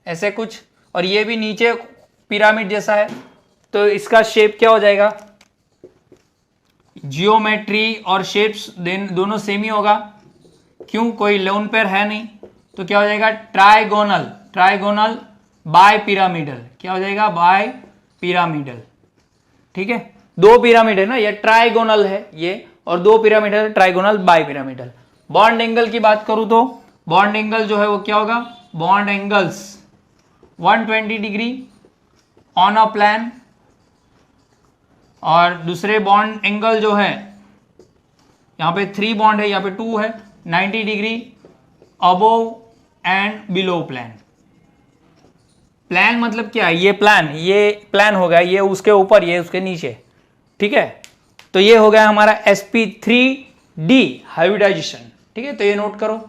ऐसे कुछ, और ये भी नीचे पिरामिड जैसा है, तो इसका शेप क्या हो जाएगा, जियोमेट्री और शेप्स दोनों सेम ही होगा, क्यों, कोई लोन पेयर है नहीं, तो क्या हो जाएगा ट्राइगोनल बाय पिरामिडल, क्या हो जाएगा बाय पिरामिडल। ठीक है, 2 पिरामिड है ना, ये ट्राइगोनल है ये, और 2 पिरामिड है trigonal bipyramidal. Bond angle की बात करूं तो बॉन्ड एंगल जो है वो क्या होगा, bond angles 120 degree on a plan, और दूसरे बॉन्ड एंगल जो है यहाँ पे 3 बॉन्ड है, यहाँ पे 2 है, 90 degree above and below plan. Plan मतलब क्या है, ये प्लान हो गया, ये उसके ऊपर, ये उसके नीचे। ठीक है, तो ये हो गया हमारा sp3d हाइब्रिडाइजेशन। ठीक है, तो ये नोट करो।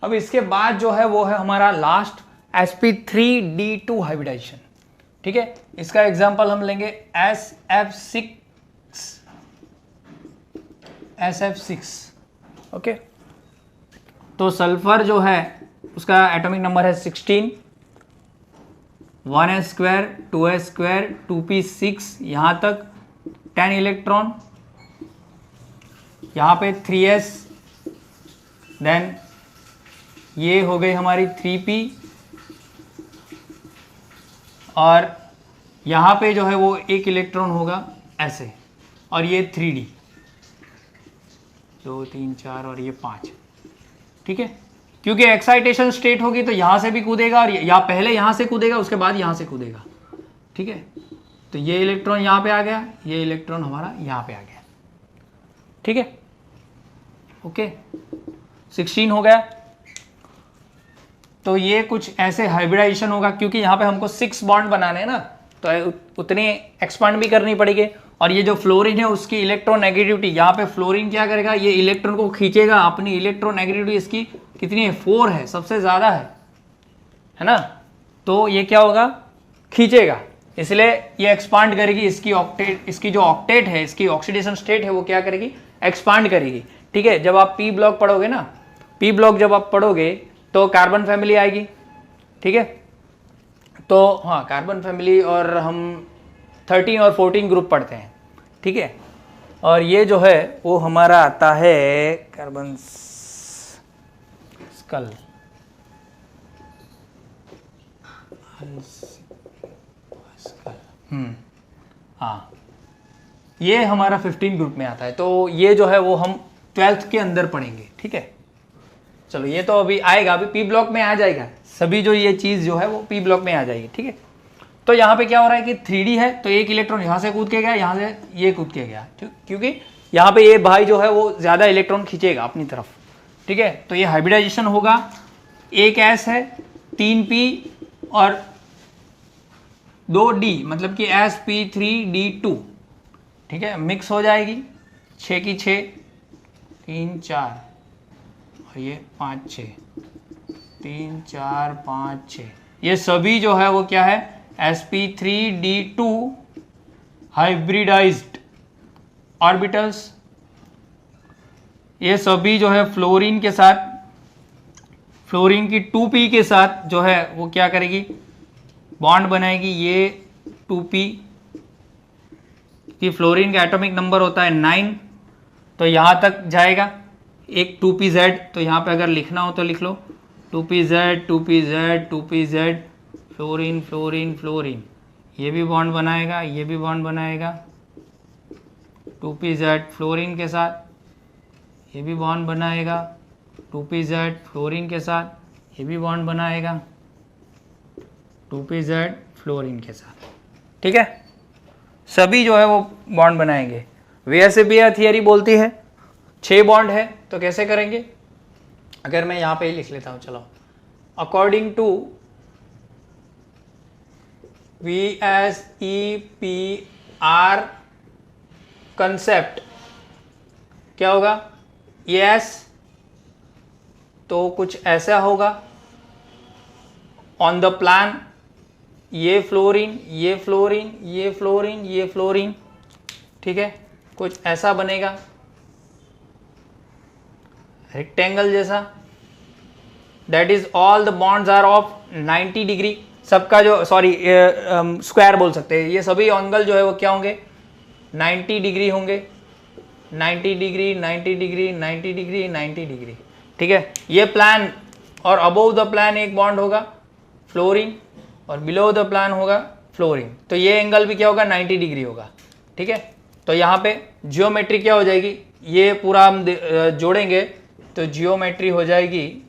अब इसके बाद जो है वो है हमारा लास्ट sp3d2 हाइब्रिडाइजेशन। ठीक है, इसका एग्जांपल हम लेंगे SF6। ओके, तो सल्फर जो है उसका एटॉमिक नंबर है 16, 1s2 2s2 2p6, यहां तक 10 इलेक्ट्रॉन, यहां पे 3s, देन ये हो गई हमारी 3p, और यहां पे जो है वो एक इलेक्ट्रॉन होगा ऐसे, और ये 3d, 2 3 4 और ये 5। ठीक है, क्योंकि एक्साइटेशन स्टेट होगी तो यहां से भी कूदेगा, और या पहले यहां से कूदेगा उसके बाद यहां से कूदेगा। ठीक है, तो ये इलेक्ट्रॉन यहां पे आ गया, ये इलेक्ट्रॉन हमारा यहां पे आ गया। ठीक है, ओके, 16 हो गया। तो ये कुछ ऐसे हाइब्रिडाइजेशन होगा, क्योंकि यहां पे हमको 6 बॉन्ड बनाने हैं ना, तो उतनी एक्सपांड भी करनी पड़ेगी। और ये जो फ्लोरीन है उसकी इलेक्ट्रोनेगेटिविटी, यहाँ पे फ्लोरीन क्या करेगा, ये इलेक्ट्रॉन को खींचेगा, अपनी इलेक्ट्रोनेगेटिविटी इसकी कितनी है 4 है, सबसे ज़्यादा है ना, तो ये क्या होगा खींचेगा, इसलिए ये एक्सपांड करेगी, इसकी जो ऑक्टेट है, इसकी ऑक्सीडेशन स्टेट है वो क्या करेगी एक्सपांड करेगी। ठीक है। जब आप पी ब्लॉक पढ़ोगे ना, पी ब्लॉक जब आप पढ़ोगे तो कार्बन फैमिली आएगी, ठीक है। तो हाँ, कार्बन फैमिली, और हम 13 और 14 ग्रुप पढ़ते हैं, ठीक है। और ये जो है वो हमारा आता है कार्बन स्कल, हाँ, ये हमारा 15 ग्रुप में आता है। तो ये जो है वो हम 12th के अंदर पढ़ेंगे, ठीक है। चलो ये तो अभी आएगा, अभी पी ब्लॉक में आ जाएगा, सभी जो ये चीज़ जो है वो पी ब्लॉक में आ जाएगी, ठीक है। तो यहाँ पे क्या हो रहा है कि 3D है, तो एक इलेक्ट्रॉन यहाँ से कूद के गया, यहाँ से ये कूद के गया, क्योंकि यहाँ पे ये भाई जो है वो ज़्यादा इलेक्ट्रॉन खींचेगा अपनी तरफ, ठीक है। तो ये हाइब्रिडाइजेशन होगा, एक S है, 3P और 2D, मतलब कि sp3d2, ठीक है, मिक्स हो जाएगी, 6 की 6, 3 4 और ये 5 6, 3 4 5 6, ये सभी जो है वो क्या है, sp3d2 हाइब्रिडाइज्ड ऑर्बिटल्स। ये सभी जो है फ्लोरीन के साथ, फ्लोरीन की 2p के साथ जो है वो क्या करेगी, बॉन्ड बनाएगी, ये 2p कि फ्लोरीन का एटॉमिक नंबर होता है 9, तो यहाँ तक जाएगा एक 2pz, तो यहाँ पे अगर लिखना हो तो लिख लो 2pz 2pz 2pz, fluorine fluorine fluorine, ये भी बॉन्ड बनाएगा, ये भी बॉन्ड बनाएगा 2pz फ्लोरीन के साथ, ये भी बॉन्ड बनाएगा 2pz फ्लोरीन के साथ, ये भी बॉन्ड बनाएगा 2pz फ्लोरीन के साथ, ठीक है। सभी जो है वो बॉन्ड बनाएंगे। वीएसएबीआर थियरी बोलती है 6 बॉन्ड है, तो कैसे करेंगे, अगर मैं यहाँ पे ही लिख लेता हूँ, चलो, अकॉर्डिंग टू VSEPR कंसेप्ट क्या होगा, ये S तो कुछ ऐसा होगा, ऑन द प्लान ये फ्लोरीन ये फ्लोरीन ये फ्लोरीन ये फ्लोरीन, ठीक है, कुछ ऐसा बनेगा रेक्टेंगल जैसा, that is all the bonds are of 90 degree, सबका जो स्क्वायर बोल सकते हैं, ये सभी एंगल जो है वो क्या होंगे, 90 डिग्री होंगे, 90 डिग्री 90 डिग्री 90 डिग्री 90 डिग्री, ठीक है। ये प्लान, और अबोव द प्लान एक बॉन्ड होगा फ्लोरीन, और बिलो द प्लान होगा फ्लोरीन, तो ये एंगल भी क्या होगा, 90 डिग्री होगा, ठीक है। तो यहाँ पे जियोमेट्री क्या हो जाएगी, ये पूरा हम जोड़ेंगे तो जियोमेट्री हो जाएगी,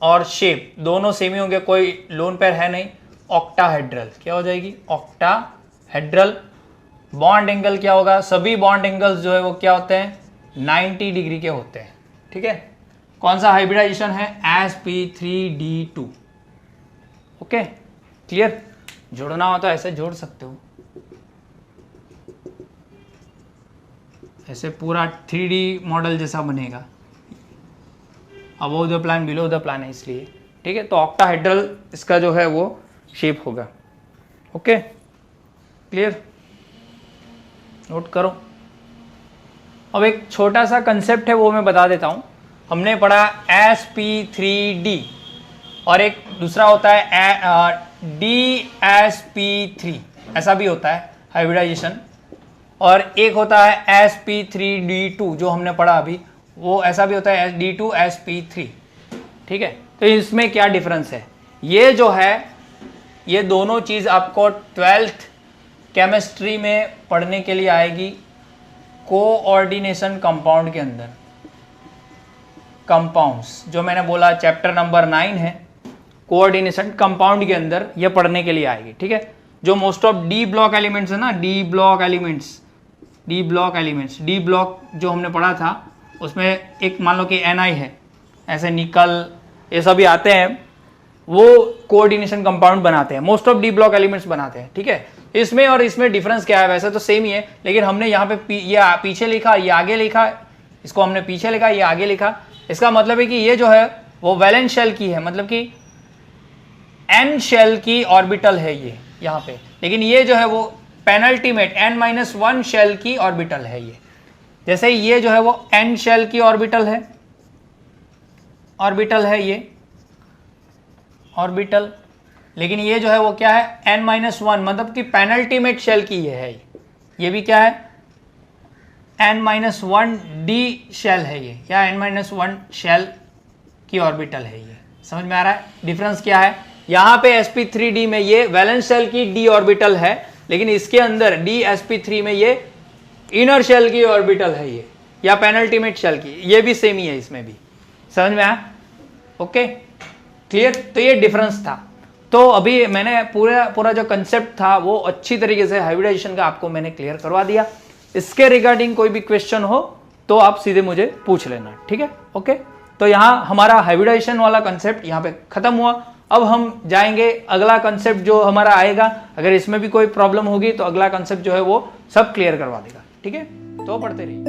और शेप दोनों सेम ही होंगे, कोई लोन पेयर है नहीं, ऑक्टाहेड्रल क्या हो जाएगी, ऑक्टाहेड्रल। बॉन्ड एंगल क्या होगा, सभी बॉन्ड एंगल्स जो है वो क्या होते हैं, 90 डिग्री के होते हैं, ठीक है। कौन सा हाइब्रिडाइजेशन है, sp3d2, ओके, क्लियर। जोड़ना हो तो ऐसे जोड़ सकते हो, ऐसे पूरा 3D मॉडल जैसा बनेगा, above the plan below the plan है इसलिए, ठीक है। तो ऑक्टाहेड्रल इसका जो है वो शेप होगा, ओके, क्लियर, नोट करो। अब एक छोटा सा कंसेप्ट है वो मैं बता देता हूँ, हमने पढ़ा sp3d, और एक दूसरा होता है dsp3, ऐसा भी होता है हाइब्रिडाइजेशन, और एक होता है sp3d2 जो हमने पढ़ा अभी, वो ऐसा भी होता है d2sp3, ठीक है। तो इसमें क्या डिफरेंस है, ये जो है ये दोनों चीज़ आपको 12th केमिस्ट्री में पढ़ने के लिए आएगी, कोऑर्डिनेशन कंपाउंड के अंदर, कंपाउंड्स जो मैंने बोला चैप्टर नंबर 9 है, कोऑर्डिनेशन कंपाउंड के अंदर ये पढ़ने के लिए आएगी, ठीक है। जो most of D block elements है ना, D block elements D block जो हमने पढ़ा था, उसमें एक मान लो कि Ni है, ऐसे निकल ये सभी आते हैं, वो कोऑर्डिनेशन कंपाउंड बनाते हैं, most of D block elements बनाते हैं, ठीक है। इसमें और इसमें डिफरेंस क्या है, वैसे तो सेम ही है, लेकिन हमने यहाँ पे ये पीछे लिखा, ये आगे लिखा, इसको हमने पीछे लिखा, ये आगे लिखा, इसका मतलब है कि ये जो है वो वैलेंस शेल की है, मतलब कि n शेल की ऑर्बिटल है ये यहाँ पे, लेकिन ये जो है वो पेनल्टीमेट n-1 शेल की ऑर्बिटल है ये, जैसे ये जो है वो n शेल की ऑर्बिटल है, ये ऑर्बिटल, लेकिन ये जो है वो क्या है n-1, मतलब कि पेनल्टीमेट शेल की ये भी क्या है n-1 d शेल है ये, या n-1 शेल की ऑर्बिटल है ये। समझ में आ रहा है डिफरेंस क्या है? यहां पे sp3d में ये वैलेंस शेल की d ऑर्बिटल है, लेकिन इसके अंदर dsp3 में ये इनर शेल की ऑर्बिटल है ये, या पेनल्टीमेट शेल की, ये भी सेम ही है इसमें भी। समझ में आया? Okay clear? तो ये डिफरेंस था। तो अभी मैंने पूरा जो कंसेप्ट था वो अच्छी तरीके से हाइब्रिडाइजेशन का आपको मैंने क्लियर करवा दिया। इसके रिगार्डिंग कोई भी क्वेश्चन हो तो आप सीधे मुझे पूछ लेना, ठीक है? ओके, तो यहाँ हमारा हाइब्रिडाइजेशन वाला कंसेप्ट यहाँ पे खत्म हुआ। अब हम जाएंगे अगला कंसेप्ट जो हमारा आएगा, अगर इसमें भी कोई प्रॉब्लम होगी तो अगला कंसेप्ट जो है वो सब क्लियर करवा देगा, ठीक है? तो पढ़ते रहिए।